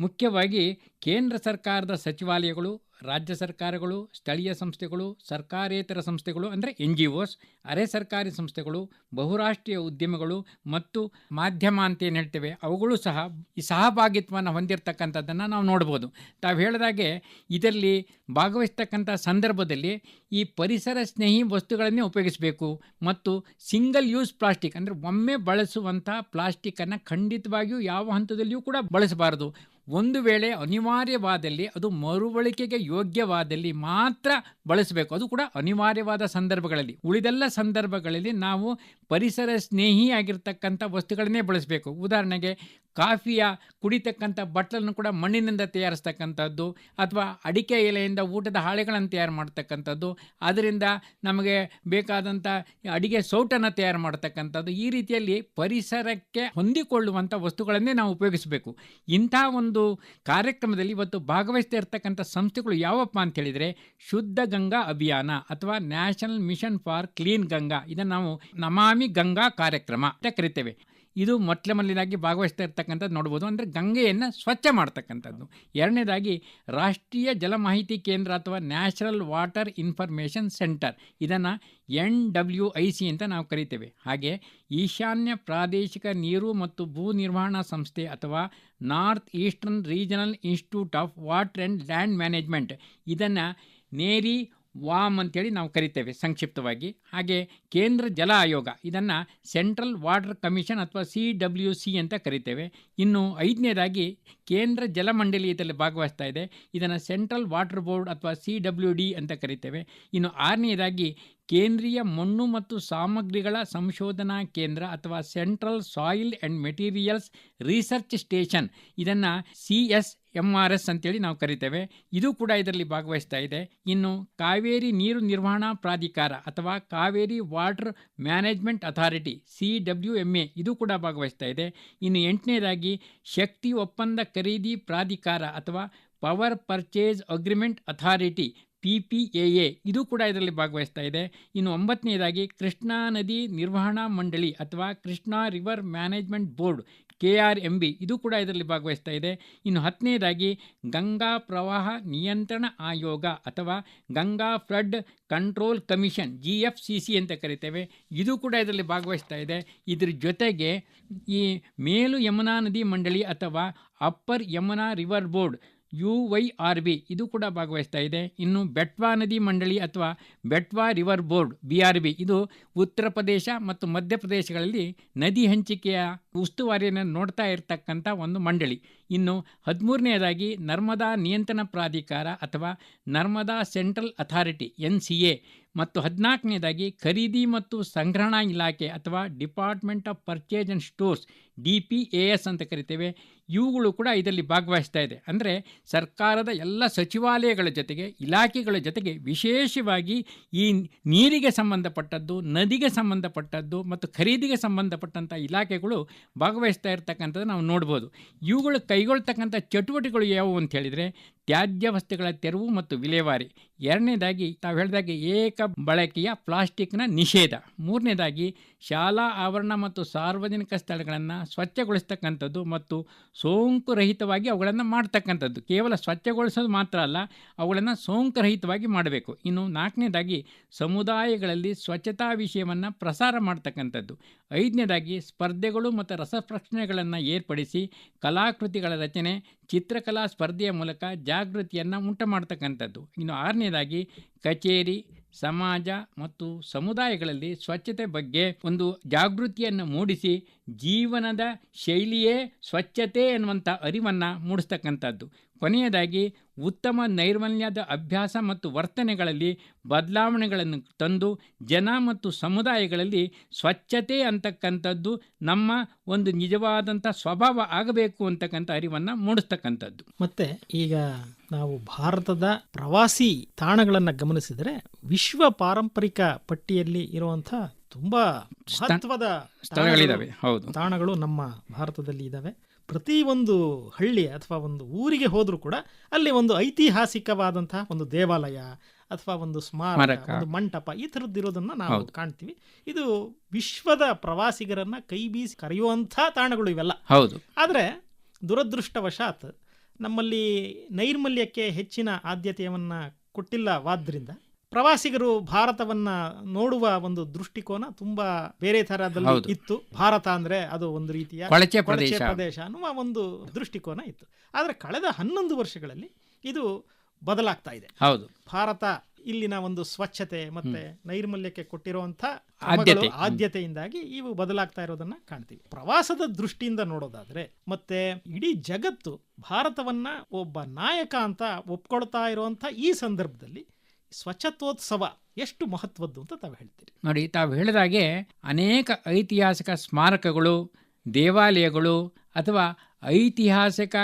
ಮುಖ್ಯವಾಗಿ ಕೇಂದ್ರ ಸರ್ಕಾರದ ಸಚಿವಾಲಯಗಳು, ರಾಜ್ಯ ಸರ್ಕಾರಗಳು, ಸ್ಥಳೀಯ ಸಂಸ್ಥೆಗಳು, ಸರ್ಕಾರೇತರ ಸಂಸ್ಥೆಗಳು ಅಂದರೆ NGOs, ಅರೆ ಸರ್ಕಾರಿ ಸಂಸ್ಥೆಗಳು, ಬಹುರಾಷ್ಟ್ರೀಯ ಉದ್ಯಮಗಳು ಮತ್ತು ಮಾಧ್ಯಮ ಅಂತ ಏನು ಹೇಳ್ತೇವೆ ಅವುಗಳು ಸಹ ಈ ಸಹಭಾಗಿತ್ವವನ್ನು ಹೊಂದಿರತಕ್ಕಂಥದ್ದನ್ನು ನಾವು ನೋಡ್ಬೋದು. ತಾವು ಹೇಳಿದಾಗೆ ಇದರಲ್ಲಿ ಭಾಗವಹಿಸ್ತಕ್ಕಂಥ ಸಂದರ್ಭದಲ್ಲಿ ಈ ಪರಿಸರ ಸ್ನೇಹಿ ವಸ್ತುಗಳನ್ನೇ ಉಪಯೋಗಿಸಬೇಕು ಮತ್ತು ಸಿಂಗಲ್ ಯೂಸ್ ಪ್ಲಾಸ್ಟಿಕ್ ಅಂದರೆ ಒಮ್ಮೆ ಬಳಸುವಂಥ ಪ್ಲಾಸ್ಟಿಕ್ಕನ್ನು ಖಂಡಿತವಾಗಿಯೂ ಯಾವ ಹಂತದಲ್ಲಿಯೂ ಕೂಡ ಬಳಸಬಾರದು. ಒಂದು ವೇಳೆ ಅನಿವಾರ್ಯವಾದಲ್ಲಿ, ಅದು ಮರುಬಳಕೆಗೆ ಯೋಗ್ಯವಾದಲ್ಲಿ ಮಾತ್ರ ಬಳಸಬೇಕು. ಅದು ಕೂಡ ಅನಿವಾರ್ಯವಾದ ಸಂದರ್ಭಗಳಲ್ಲಿ. ಉಳಿದೆಲ್ಲ ಸಂದರ್ಭಗಳಲ್ಲಿ ನಾವು ಪರಿಸರ ಸ್ನೇಹಿಯಾಗಿರ್ತಕ್ಕಂಥ ವಸ್ತುಗಳನ್ನೇ ಬಳಸಬೇಕು. ಉದಾಹರಣೆಗೆ ಕಾಫಿಯ ಕುಡಿತಕ್ಕಂಥ ಬಟ್ಲನ್ನು ಕೂಡ ಮಣ್ಣಿನಿಂದ ತಯಾರಿಸ್ತಕ್ಕಂಥದ್ದು, ಅಥವಾ ಅಡಿಕೆ ಎಲೆಯಿಂದ ಊಟದ ಹಾಳೆಗಳನ್ನು ತಯಾರು ಮಾಡ್ತಕ್ಕಂಥದ್ದು, ಅದರಿಂದ ನಮಗೆ ಬೇಕಾದಂಥ ಅಡಿಗೆ ಸೌಟನ್ನು ತಯಾರು ಮಾಡ್ತಕ್ಕಂಥದ್ದು, ಈ ರೀತಿಯಲ್ಲಿ ಪರಿಸರಕ್ಕೆ ಹೊಂದಿಕೊಳ್ಳುವಂಥ ವಸ್ತುಗಳನ್ನೇ ನಾವು ಉಪಯೋಗಿಸಬೇಕು. ಇಂಥ ಒಂದು ಕಾರ್ಯಕ್ರಮದಲ್ಲಿ ಇವತ್ತು ಭಾಗವಹಿಸ್ತಾ ಇರ್ತಕ್ಕಂಥ ಸಂಸ್ಥೆಗಳು ಯಾವಪ್ಪ ಅಂತ ಹೇಳಿದರೆ ಶುದ್ಧ ಗಂಗಾ ಅಭಿಯಾನ ಅಥವಾ national mission for clean Ganga, ಇದನ್ನು ನಾವು ನಮಾಮಿ ಗಂಗಾ ಕಾರ್ಯಕ್ರಮ ಅಂತ ಕರಿತೇವೆ. ಇದು ಮೊದಲನೇದಾಗಿ ಭಾಗವಹಿಸ್ತಾ ಇರ್ತಕ್ಕಂಥದ್ದು ನೋಡ್ಬೋದು, ಅಂದರೆ ಗಂಗೆಯನ್ನು ಸ್ವಚ್ಛ ಮಾಡ್ತಕ್ಕಂಥದ್ದು. ಎರಡನೇದಾಗಿ ರಾಷ್ಟ್ರೀಯ ಜಲ ಮಾಹಿತಿ ಕೇಂದ್ರ ಅಥವಾ ನ್ಯಾಷನಲ್ ವಾಟರ್ ಇನ್ಫಾರ್ಮೇಷನ್ ಸೆಂಟರ್, ಇದನ್ನು NWIC ಅಂತ ನಾವು ಕರಿತೇವೆ. ಹಾಗೆ ಈಶಾನ್ಯ ಪ್ರಾದೇಶಿಕ ನೀರು ಮತ್ತು ಭೂ ನಿರ್ವಹಣಾ ಸಂಸ್ಥೆ ಅಥವಾ north eastern regional institute of water and land management, ಇದನ್ನು ನೇರಿ ವಾಮ್ ಅಂತೇಳಿ ನಾವು ಕರಿತೇವೆ ಸಂಕ್ಷಿಪ್ತವಾಗಿ. ಹಾಗೆ ಕೇಂದ್ರ ಜಲ ಆಯೋಗ, ಇದನ್ನು ಸೆಂಟ್ರಲ್ ವಾಟರ್ ಕಮಿಷನ್ ಅಥವಾ CWC ಅಂತ ಕರಿತೇವೆ. ಇನ್ನು 5ನೇದಾಗಿ ಕೇಂದ್ರ ಜಲಮಂಡಳಿ ಇದರಲ್ಲಿ ಭಾಗವಹಿಸ್ತಾ ಇದೆ, ಇದನ್ನು ಸೆಂಟ್ರಲ್ ವಾಟರ್ ಬೋರ್ಡ್ ಅಥವಾ CWD ಅಂತ ಕರಿತೇವೆ. ಇನ್ನು 6ನೇದಾಗಿ ಕೇಂದ್ರೀಯ ಮಣ್ಣು ಮತ್ತು ಸಾಮಗ್ರಿಗಳ ಸಂಶೋಧನಾ ಕೇಂದ್ರ ಅಥವಾ central soil and materials research station, ಇದನ್ನು CSMRS ಅಂತೇಳಿ ನಾವು ಕರಿತೇವೆ. ಇದು ಕೂಡ ಇದರಲ್ಲಿ ಭಾಗವಹಿಸ್ತಾ ಇದೆ. ಇನ್ನು ಕಾವೇರಿ ನೀರು ನಿರ್ವಹಣಾ ಪ್ರಾಧಿಕಾರ ಅಥವಾ Kaveri water management authority CWMA, ಇದು ಕೂಡ ಭಾಗವಹಿಸ್ತಾ ಇದೆ. ಇನ್ನು 8ನೇದಾಗಿ ಶಕ್ತಿ ಒಪ್ಪಂದ ಖರೀದಿ ಪ್ರಾಧಿಕಾರ ಅಥವಾ power purchase agreement authority PPAA, ಇದು ಕೂಡ ಇದರಲ್ಲಿ ಭಾಗವಹಿಸ್ತಾ ಇದೆ. ಇನ್ನು 9ನೇದಾಗಿ ಕೃಷ್ಣಾ ನದಿ ನಿರ್ವಹಣಾ ಮಂಡಳಿ ಅಥವಾ Krishna river management board KRMB, ಇದು ಕೂಡ ಇದರಲ್ಲಿ ಭಾಗವಹಿಸ್ತಾ ಇದೆ. ಇನ್ನು 10ನೇದಾಗಿ ಗಂಗಾ ಪ್ರವಾಹ ನಿಯಂತ್ರಣ ಆಯೋಗ ಅಥವಾ Ganga flood control commission GFCC ಅಂತ ಕರಿತೇವೆ, ಇದು ಕೂಡ ಇದರಲ್ಲಿ ಭಾಗವಹಿಸ್ತಾ ಇದೆ. ಇದ್ರ ಜೊತೆಗೆ ಈ ಮೇಲು ಯಮುನಾ ನದಿ ಮಂಡಳಿ ಅಥವಾ upper Yamuna river board UYRB, ಇದು ಕೂಡ ಭಾಗವಹಿಸ್ತಾ ಇದೆ. ಇನ್ನು ಬೆಟ್ವಾ ನದಿ ಮಂಡಳಿ ಅಥವಾ ಬೆಟ್ವಾ ರಿವರ್ ಬೋರ್ಡ್ BRB, ಇದು ಉತ್ತರ ಪ್ರದೇಶ ಮತ್ತು ಮಧ್ಯಪ್ರದೇಶಗಳಲ್ಲಿ ನದಿ ಹಂಚಿಕೆಯ ಉಸ್ತುವಾರಿಯನ್ನು ನೋಡ್ತಾ ಇರತಕ್ಕಂಥ ಒಂದು ಮಂಡಳಿ. ಇನ್ನು 13ನೇದಾಗಿ ನರ್ಮದಾ ನಿಯಂತ್ರಣ ಪ್ರಾಧಿಕಾರ ಅಥವಾ ನರ್ಮದಾ ಸೆಂಟ್ರಲ್ ಅಥಾರಿಟಿ NCA ಮತ್ತು 14ನೇದಾಗಿ ಖರೀದಿ ಮತ್ತು ಸಂಗ್ರಹಣಾ ಇಲಾಖೆ ಅಥವಾ department of purchase and stores DPAS ಅಂತ ಕರಿತೇವೆ, ಇವುಗಳು ಕೂಡ ಇದರಲ್ಲಿ ಭಾಗವಹಿಸ್ತಾ ಇದೆ. ಅಂದರೆ ಸರ್ಕಾರದ ಎಲ್ಲ ಸಚಿವಾಲಯಗಳ ಜೊತೆಗೆ ಇಲಾಖೆಗಳ ಜೊತೆಗೆ ವಿಶೇಷವಾಗಿ ಈ ನೀರಿಗೆ ಸಂಬಂಧಪಟ್ಟದ್ದು, ನದಿಗೆ ಸಂಬಂಧಪಟ್ಟದ್ದು ಮತ್ತು ಖರೀದಿಗೆ ಸಂಬಂಧಪಟ್ಟಂಥ ಇಲಾಖೆಗಳು ಭಾಗವಹಿಸ್ತಾ ಇರ್ತಕ್ಕಂಥದ್ದು ನಾವು ನೋಡ್ಬೋದು. ಇವುಗಳು ಕೈಗೊಳ್ತಕ್ಕಂಥ ಚಟುವಟಿಕೆಗಳು ಯಾವುವು ಅಂತ ಹೇಳಿದರೆ ತ್ಯಾಜ್ಯ ವಸ್ತುಗಳ ತೆರವು ಮತ್ತು ವಿಲೇವಾರಿ. 2ನೇದಾಗಿ ತಾವು ಹೇಳಿದಾಗೆ ಏಕ ಬಳಕೆಯ ಪ್ಲಾಸ್ಟಿಕ್ನ ನಿಷೇಧ. 3ನೇದಾಗಿ ಶಾಲಾ ಆವರಣ ಮತ್ತು ಸಾರ್ವಜನಿಕ ಸ್ಥಳಗಳನ್ನು ಸ್ವಚ್ಛಗೊಳಿಸ್ತಕ್ಕಂಥದ್ದು ಮತ್ತು ಸೋಂಕು ರಹಿತವಾಗಿ ಅವುಗಳನ್ನು ಮಾಡ್ತಕ್ಕಂಥದ್ದು. ಕೇವಲ ಸ್ವಚ್ಛಗೊಳಿಸೋದು ಮಾತ್ರ ಅಲ್ಲ, ಅವುಗಳನ್ನು ಸೋಂಕು ರಹಿತವಾಗಿ ಮಾಡಬೇಕು. ಇನ್ನು 4ನೇದಾಗಿ ಸಮುದಾಯಗಳಲ್ಲಿ ಸ್ವಚ್ಛತಾ ವಿಷಯವನ್ನು ಪ್ರಸಾರ ಮಾಡ್ತಕ್ಕಂಥದ್ದು. 5ನೇದಾಗಿ ಸ್ಪರ್ಧೆಗಳು ಮತ್ತು ರಸಪ್ರಶ್ನೆಗಳನ್ನು ಏರ್ಪಡಿಸಿ ಕಲಾಕೃತಿಗಳ ರಚನೆ, ಚಿತ್ರಕಲಾ ಸ್ಪರ್ಧೆಯ ಮೂಲಕ ಜಾಗೃತಿಯನ್ನು ಉಂಟು ಮಾಡ್ತಕ್ಕಂಥದ್ದು. ಇನ್ನು 6ನೇದಾಗಿ ಕಚೇರಿ, ಸಮಾಜ ಮತ್ತು ಸಮುದಾಯಗಳಲ್ಲಿ ಸ್ವಚ್ಛತೆ ಬಗ್ಗೆ ಒಂದು ಜಾಗೃತಿಯನ್ನು ಮೂಡಿಸಿ ಜೀವನದ ಶೈಲಿಯೇ ಸ್ವಚ್ಛತೆ ಎನ್ನುವಂಥ ಅರಿವನ್ನು ಮೂಡಿಸ್ತಕ್ಕಂಥದ್ದು. ಕೊನೆಯದಾಗಿ ಉತ್ತಮ ನೈರ್ಮಲ್ಯದ ಅಭ್ಯಾಸ ಮತ್ತು ವರ್ತನೆಗಳಲ್ಲಿ ಬದಲಾವಣೆಗಳನ್ನು ತಂದು ಜನ ಮತ್ತು ಸಮುದಾಯಗಳಲ್ಲಿ ಸ್ವಚ್ಛತೆ ಅಂತಕ್ಕಂಥದ್ದು ನಮ್ಮ ಒಂದು ನಿಜವಾದಂಥ ಸ್ವಭಾವ ಆಗಬೇಕು ಅಂತಕ್ಕಂಥ ಅರಿವನ್ನು ಮೂಡಿಸ್ತಕ್ಕಂಥದ್ದು. ಮತ್ತೆ ಈಗ ನಾವು ಭಾರತದ ಪ್ರವಾಸಿ ತಾಣಗಳನ್ನು ಗಮನಿಸಿದರೆ ವಿಶ್ವ ಪಾರಂಪರಿಕ ಪಟ್ಟಿಯಲ್ಲಿ ಇರುವಂಥ ತುಂಬಾ ಮಹತ್ವದ ಸ್ಥಳಗಳಿದ್ದಾವೆ. ಹೌದು, ತಾಣಗಳು ನಮ್ಮ ಭಾರತದಲ್ಲಿ ಇದ್ದಾವೆ. ಪ್ರತಿ ಒಂದು ಹಳ್ಳಿ ಅಥವಾ ಒಂದು ಊರಿಗೆ ಹೋದರೂ ಕೂಡ ಅಲ್ಲಿ ಒಂದು ಐತಿಹಾಸಿಕವಾದಂತಹ ಒಂದು ದೇವಾಲಯ ಅಥವಾ ಒಂದು ಸ್ಮಾರಕ, ಒಂದು ಮಂಟಪ, ಈ ಥರದ್ದಿರೋದನ್ನು ನಾವು ಕಾಣ್ತೀವಿ. ಇದು ವಿಶ್ವದ ಪ್ರವಾಸಿಗರನ್ನ ಕೈ ಬೀಸಿ ಕರೆಯುವಂಥ ತಾಣಗಳು ಇವೆಲ್ಲ. ಹೌದು. ಆದರೆ ದುರದೃಷ್ಟವಶಾತ್ ನಮ್ಮಲ್ಲಿ ನೈರ್ಮಲ್ಯಕ್ಕೆ ಹೆಚ್ಚಿನ ಆದ್ಯತೆಯನ್ನು ಕೊಟ್ಟಿಲ್ಲವಾದ್ದರಿಂದ ಪ್ರವಾಸಿಗರು ಭಾರತವನ್ನ ನೋಡುವ ಒಂದು ದೃಷ್ಟಿಕೋನ ತುಂಬಾ ಬೇರೆ ತರದಲ್ಲಿ ಇತ್ತು. ಭಾರತ ಅಂದ್ರೆ ಅದು ಒಂದು ರೀತಿಯ ಕೊಳಚೆ ಪ್ರದೇಶ ಅನ್ನುವ ಒಂದು ದೃಷ್ಟಿಕೋನ ಇತ್ತು. ಆದರೆ ಕಳೆದ 11 ವರ್ಷಗಳಲ್ಲಿ ಇದು ಬದಲಾಗ್ತಾ ಇದೆ. ಹೌದು, ಭಾರತ ಇಲ್ಲಿನ ಒಂದು ಸ್ವಚ್ಛತೆ ಮತ್ತೆ ನೈರ್ಮಲ್ಯಕ್ಕೆ ಕೊಟ್ಟಿರುವಂತ ಆದ್ಯತೆಯಿಂದಾಗಿ ಇವು ಬದಲಾಗ್ತಾ ಇರೋದನ್ನ ಕಾಣ್ತೀವಿ. ಪ್ರವಾಸದ ದೃಷ್ಟಿಯಿಂದ ನೋಡೋದಾದ್ರೆ ಮತ್ತೆ ಇಡೀ ಜಗತ್ತು ಭಾರತವನ್ನ ಒಬ್ಬ ನಾಯಕ ಅಂತ ಒಪ್ಕೊಳ್ತಾ ಇರುವಂತ ಈ ಸಂದರ್ಭದಲ್ಲಿ ಸ್ವಚ್ಛತೋತ್ಸವ ಎಷ್ಟು ಮಹತ್ವದ್ದು ಅಂತ ತಾವು ಹೇಳ್ತೀರಿ? ನೋಡಿ, ತಾವು ಹೇಳಿದಾಗೆ ಅನೇಕ ಐತಿಹಾಸಿಕ ಸ್ಮಾರಕಗಳು, ದೇವಾಲಯಗಳು ಅಥವಾ ಐತಿಹಾಸಿಕ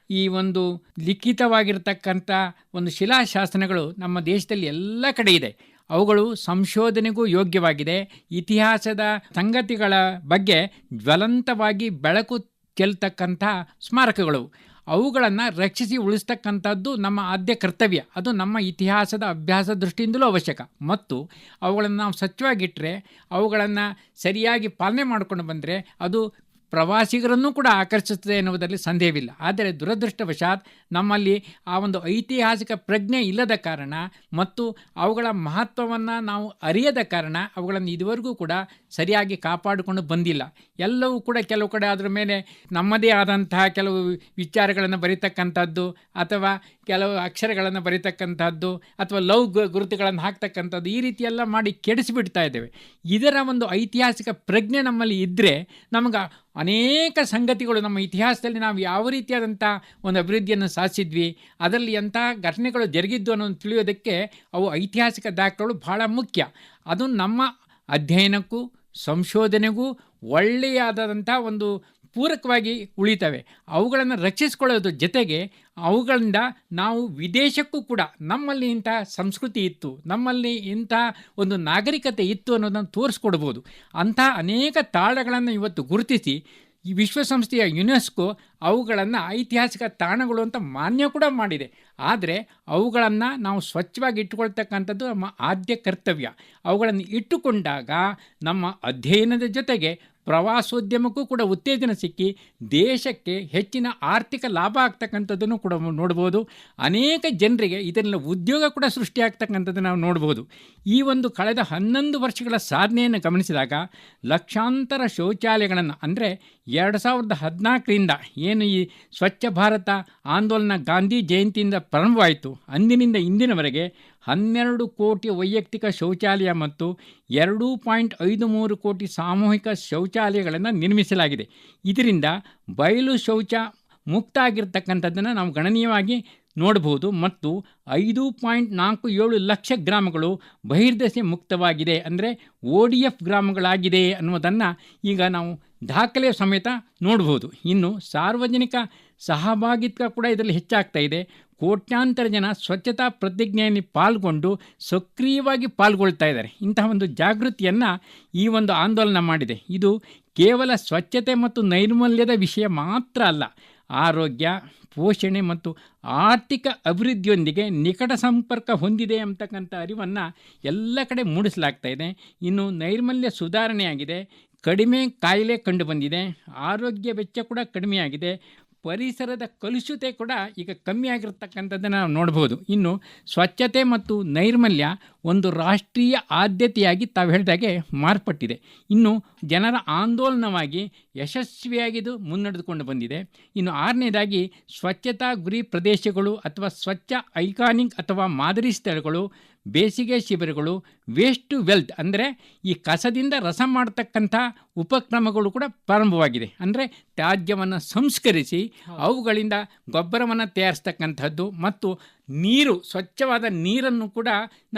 ಈ ಒಂದು ಲಿಖಿತವಾಗಿರ್ತಕ್ಕಂಥ ಒಂದು ಶಿಲಾಶಾಸನಗಳು ನಮ್ಮ ದೇಶದಲ್ಲಿ ಎಲ್ಲ ಕಡೆ ಇದೆ. ಅವುಗಳು ಸಂಶೋಧನೆಗೂ ಯೋಗ್ಯವಾಗಿದೆ. ಇತಿಹಾಸದ ಸಂಗತಿಗಳ ಬಗ್ಗೆ ಜ್ವಲಂತವಾಗಿ ಬೆಳಕು ಚೆಲ್ತಕ್ಕಂಥ ಸ್ಮಾರಕಗಳು. ಅವುಗಳನ್ನು ರಕ್ಷಿಸಿ ಉಳಿಸ್ತಕ್ಕಂಥದ್ದು ನಮ್ಮ ಆದ್ಯ ಕರ್ತವ್ಯ. ಅದು ನಮ್ಮ ಇತಿಹಾಸದ ಅಭ್ಯಾಸ ದೃಷ್ಟಿಯಿಂದಲೂ ಅವಶ್ಯಕ. ಮತ್ತು ಅವುಗಳನ್ನು ನಾವು ಸ್ವಚ್ಛವಾಗಿಟ್ಟರೆ, ಅವುಗಳನ್ನು ಸರಿಯಾಗಿ ಪಾಲನೆ ಮಾಡಿಕೊಂಡು ಬಂದರೆ ಅದು ಪ್ರವಾಸಿಗರನ್ನು ಕೂಡ ಆಕರ್ಷಿಸುತ್ತದೆ ಎನ್ನುವುದರಲ್ಲಿ ಸಂದೇಹವಿಲ್ಲ. ಆದರೆ ದುರದೃಷ್ಟವಶಾತ್ ನಮ್ಮಲ್ಲಿ ಆ ಒಂದು ಐತಿಹಾಸಿಕ ಪ್ರಜ್ಞೆ ಇಲ್ಲದ ಕಾರಣ ಮತ್ತು ಅವುಗಳ ಮಹತ್ವವನ್ನು ನಾವು ಅರಿಯದ ಕಾರಣ ಅವುಗಳನ್ನು ಇದುವರೆಗೂ ಕೂಡ ಸರಿಯಾಗಿ ಕಾಪಾಡಿಕೊಂಡು ಬಂದಿಲ್ಲ. ಎಲ್ಲವೂ ಕೂಡ ಕೆಲವು ಕಡೆ ಅದರ ಮೇಲೆ ನಮ್ಮದೇ ಆದಂತಹ ಕೆಲವು ವಿಚಾರಗಳನ್ನು ಬರೀತಕ್ಕಂಥದ್ದು ಅಥವಾ ಕೆಲವು ಅಕ್ಷರಗಳನ್ನು ಬರೀತಕ್ಕಂಥದ್ದು ಅಥವಾ ಗುರುತುಗಳನ್ನು ಹಾಕ್ತಕ್ಕಂಥದ್ದು ಈ ರೀತಿಯೆಲ್ಲ ಮಾಡಿ ಕೆಡಿಸಿಬಿಡ್ತಾ ಇದ್ದೇವೆ. ಇದರ ಒಂದು ಐತಿಹಾಸಿಕ ಪ್ರಜ್ಞೆ ನಮ್ಮಲ್ಲಿ ಇದ್ದರೆ ನಮಗೆ ಅನೇಕ ಸಂಗತಿಗಳು ನಮ್ಮ ಇತಿಹಾಸದಲ್ಲಿ ನಾವು ಯಾವ ರೀತಿಯಾದಂಥ ಒಂದು ಅಭಿವೃದ್ಧಿಯನ್ನು ಸಾಧಿಸಿದ್ವಿ, ಅದರಲ್ಲಿ ಎಂಥ ಘಟನೆಗಳು ಜರುಗಿದ್ದು ಅನ್ನೋದು ತಿಳಿಯೋದಕ್ಕೆ ಅವು ಐತಿಹಾಸಿಕ ದಾಖಲೆಗಳು ಬಹಳ ಮುಖ್ಯ. ಅದು ನಮ್ಮ ಅಧ್ಯಯನಕ್ಕೂ ಸಂಶೋಧನೆಗೂ ಒಳ್ಳೆಯದಾದಂಥ ಒಂದು ಪೂರಕವಾಗಿ ಉಳಿತವೆ. ಅವುಗಳನ್ನು ರಕ್ಷಿಸಿಕೊಳ್ಳೋದ್ರ ಜೊತೆಗೆ ಅವುಗಳಿಂದ ನಾವು ವಿದೇಶಕ್ಕೂ ಕೂಡ ನಮ್ಮಲ್ಲಿ ಇಂಥ ಸಂಸ್ಕೃತಿ ಇತ್ತು, ನಮ್ಮಲ್ಲಿ ಇಂಥ ಒಂದು ನಾಗರಿಕತೆ ಇತ್ತು ಅನ್ನೋದನ್ನು ತೋರಿಸ್ಕೊಡ್ಬೋದು. ಅಂಥ ಅನೇಕ ತಾಣಗಳನ್ನು ಇವತ್ತು ಗುರುತಿಸಿ ಈ ವಿಶ್ವಸಂಸ್ಥೆಯ ಯುನೆಸ್ಕೋ ಅವುಗಳನ್ನು ಐತಿಹಾಸಿಕ ತಾಣಗಳು ಅಂತ ಮಾನ್ಯ ಕೂಡ ಮಾಡಿದೆ. ಆದರೆ ಅವುಗಳನ್ನು ನಾವು ಸ್ವಚ್ಛವಾಗಿ ಇಟ್ಟುಕೊಳ್ತಕ್ಕಂಥದ್ದು ನಮ್ಮ ಆದ್ಯ ಕರ್ತವ್ಯ. ಅವುಗಳನ್ನು ಇಟ್ಟುಕೊಂಡಾಗ ನಮ್ಮ ಅಧ್ಯಯನದ ಜೊತೆಗೆ ಪ್ರವಾಸೋದ್ಯಮಕ್ಕೂ ಕೂಡ ಉತ್ತೇಜನ ಸಿಕ್ಕಿ ದೇಶಕ್ಕೆ ಹೆಚ್ಚಿನ ಆರ್ಥಿಕ ಲಾಭ ಆಗ್ತಕ್ಕಂಥದ್ದನ್ನು ಕೂಡ ನೋಡ್ಬೋದು. ಅನೇಕ ಜನರಿಗೆ ಇದರಿಂದ ಉದ್ಯೋಗ ಕೂಡ ಸೃಷ್ಟಿಯಾಗ್ತಕ್ಕಂಥದ್ದು ನಾವು ನೋಡ್ಬೋದು. ಈ ಒಂದು ಕಳೆದ 11 ವರ್ಷಗಳ ಸಾಧನೆಯನ್ನು ಗಮನಿಸಿದಾಗ ಲಕ್ಷಾಂತರ ಶೌಚಾಲಯಗಳನ್ನು ಅಂದರೆ 2014ರಿಂದ ಏನು ಈ ಸ್ವಚ್ಛ ಭಾರತ ಆಂದೋಲನ ಗಾಂಧಿ ಜಯಂತಿಯಿಂದ ಪ್ರಾರಂಭವಾಯಿತು, ಅಂದಿನಿಂದ ಇಂದಿನವರೆಗೆ 12 ಕೋಟಿ ವೈಯಕ್ತಿಕ ಶೌಚಾಲಯ ಮತ್ತು 2.53 ಕೋಟಿ ಸಾಮೂಹಿಕ ಶೌಚಾಲಯಗಳನ್ನು ನಿರ್ಮಿಸಲಾಗಿದೆ. ಇದರಿಂದ ಬಯಲು ಶೌಚ ಮುಕ್ತ ಆಗಿರ್ತಕ್ಕಂಥದ್ದನ್ನು ನಾವು ಗಣನೀಯವಾಗಿ ನೋಡಬಹುದು. ಮತ್ತು 5.47 ಲಕ್ಷ ಗ್ರಾಮಗಳು ಬಹಿರ್ದೆಸೆ ಮುಕ್ತವಾಗಿದೆ, ಅಂದರೆ ODF ಗ್ರಾಮಗಳಾಗಿದೆ ಅನ್ನೋದನ್ನು ಈಗ ನಾವು ದಾಖಲೆ ಸಮೇತ ನೋಡ್ಬೋದು. ಇನ್ನು ಸಾರ್ವಜನಿಕ ಸಹಭಾಗಿತ್ವ ಕೂಡ ಇದರಲ್ಲಿ ಹೆಚ್ಚಾಗ್ತಾ ಇದೆ. ಕೋಟ್ಯಾಂತರ ಜನ ಸ್ವಚ್ಛತಾ ಪ್ರತಿಜ್ಞೆಯಲ್ಲಿ ಪಾಲ್ಗೊಂಡು ಸಕ್ರಿಯವಾಗಿ ಪಾಲ್ಗೊಳ್ತಾ ಇದ್ದಾರೆ. ಇಂತಹ ಒಂದು ಜಾಗೃತಿಯನ್ನು ಈ ಒಂದು ಆಂದೋಲನ ಮಾಡಿದೆ. ಇದು ಕೇವಲ ಸ್ವಚ್ಛತೆ ಮತ್ತು ನೈರ್ಮಲ್ಯದ ವಿಷಯ ಮಾತ್ರ ಅಲ್ಲ, ಆರೋಗ್ಯ, ಪೋಷಣೆ ಮತ್ತು ಆರ್ಥಿಕ ಅಭಿವೃದ್ಧಿಯೊಂದಿಗೆ ನಿಕಟ ಸಂಪರ್ಕ ಹೊಂದಿದೆ ಅಂತಕ್ಕಂಥ ಅರಿವನ್ನು ಎಲ್ಲ ಕಡೆ ಮೂಡಿಸಲಾಗ್ತಾ ಇದೆ. ಇನ್ನು ನೈರ್ಮಲ್ಯ ಸುಧಾರಣೆಯಾಗಿದೆ, ಕಡಿಮೆ ಕಾಯಿಲೆ ಕಂಡುಬಂದಿದೆ, ಆರೋಗ್ಯ ವೆಚ್ಚ ಕೂಡ ಕಡಿಮೆಯಾಗಿದೆ, ಪರಿಸರದ ಕಲುಷಿತೆ ಕೂಡ ಈಗ ಕಮ್ಮಿ ಆಗಿರ್ತಕ್ಕಂಥದ್ದನ್ನು ನಾವು ನೋಡ್ಬೋದು. ಇನ್ನು ಸ್ವಚ್ಛತೆ ಮತ್ತು ನೈರ್ಮಲ್ಯ ಒಂದು ರಾಷ್ಟ್ರೀಯ ಆದ್ಯತೆಯಾಗಿ ತಾವು ಹೇಳಿದಾಗೆ ಮಾರ್ಪಟ್ಟಿದೆ. ಇನ್ನು ಜನರ ಆಂದೋಲನವಾಗಿ ಯಶಸ್ವಿಯಾಗಿದ್ದು ಮುನ್ನಡೆದುಕೊಂಡು ಬಂದಿದೆ. ಇನ್ನು 6ನೇದಾಗಿ ಸ್ವಚ್ಛತಾ ಗುರಿ ಪ್ರದೇಶಗಳು ಅಥವಾ ಸ್ವಚ್ಛ ಐಕಾನಿಕ್ ಅಥವಾ ಮಾದರಿ ಸ್ಥಳಗಳು, ಬೇಸಿಗೆ ಶಿಬಿರಗಳು, ವೇಸ್ಟ್ ಟು ವೆಲ್ತ್ ಅಂದರೆ ಈ ಕಸದಿಂದ ರಸ ಮಾಡತಕ್ಕಂಥ ಉಪಕ್ರಮಗಳು ಕೂಡ ಪ್ರಾರಂಭವಾಗಿದೆ. ಅಂದರೆ ತ್ಯಾಜ್ಯವನ್ನು ಸಂಸ್ಕರಿಸಿ ಅವುಗಳಿಂದ ಗೊಬ್ಬರವನ್ನು ತಯಾರಿಸ್ತಕ್ಕಂಥದ್ದು ಮತ್ತು ನೀರು, ಸ್ವಚ್ಛವಾದ ನೀರನ್ನು ಕೂಡ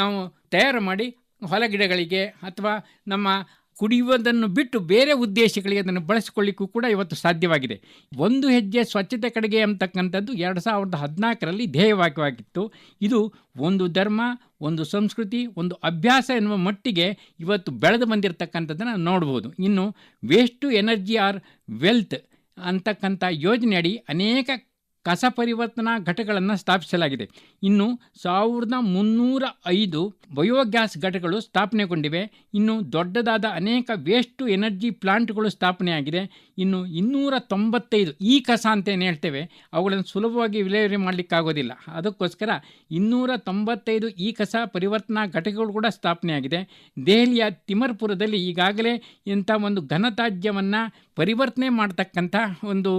ನಾವು ತಯಾರು ಮಾಡಿ ಹೊಲಗಿಡಗಳಿಗೆ ಅಥವಾ ನಮ್ಮ ಕುಡಿಯುವುದನ್ನು ಬಿಟ್ಟು ಬೇರೆ ಉದ್ದೇಶಗಳಿಗೆ ಅದನ್ನು ಬಳಸಿಕೊಳ್ಳಿಕ್ಕೂ ಕೂಡ ಇವತ್ತು ಸಾಧ್ಯವಾಗಿದೆ. ಒಂದು ಹೆಜ್ಜೆ ಸ್ವಚ್ಛತೆ ಕಡೆಗೆ ಅಂತಕ್ಕಂಥದ್ದು 2014ರಲ್ಲಿ ಧ್ಯೇಯವಾಕ್ಯವಾಗಿತ್ತು. ಇದು ಒಂದು ಧರ್ಮ, ಒಂದು ಸಂಸ್ಕೃತಿ, ಒಂದು ಅಭ್ಯಾಸ ಎನ್ನುವ ಮಟ್ಟಿಗೆ ಇವತ್ತು ಬೆಳೆದು ಬಂದಿರತಕ್ಕಂಥದ್ದನ್ನು ನೋಡ್ಬೋದು. ಇನ್ನು waste to energy or wealth ಅಂತಕ್ಕಂಥ ಯೋಜನೆಯಡಿ ಅನೇಕ ಕಸ ಪರಿವರ್ತನಾ ಘಟಕಗಳನ್ನು ಸ್ಥಾಪಿಸಲಾಗಿದೆ. ಇನ್ನು 1305 ಬಯೋಗ್ಯಾಸ್ ಘಟಕಗಳು ಸ್ಥಾಪನೆಗೊಂಡಿವೆ. ಇನ್ನು ದೊಡ್ಡದಾದ ಅನೇಕ ವೇಸ್ಟ್ ಟು ಎನರ್ಜಿ ಪ್ಲಾಂಟ್ಗಳು ಸ್ಥಾಪನೆಯಾಗಿದೆ. ಇನ್ನು 295 ಈ ಕಸ ಅಂತೇನು ಹೇಳ್ತೇವೆ ಅವುಗಳನ್ನು ಸುಲಭವಾಗಿ ವಿಲೇವಾರಿ ಮಾಡಲಿಕ್ಕಾಗೋದಿಲ್ಲ. ಅದಕ್ಕೋಸ್ಕರ 295 ಈ ಕಸ ಪರಿವರ್ತನಾ ಘಟಕಗಳು ಕೂಡ ಸ್ಥಾಪನೆಯಾಗಿದೆ. ದೆಹಲಿಯ ತಿಮರ್ಪುರದಲ್ಲಿ ಈಗಾಗಲೇ ಇಂಥ ಒಂದು ಘನತ್ಯಾಜ್ಯವನ್ನು ಪರಿವರ್ತನೆ ಮಾಡತಕ್ಕಂಥ ಒಂದು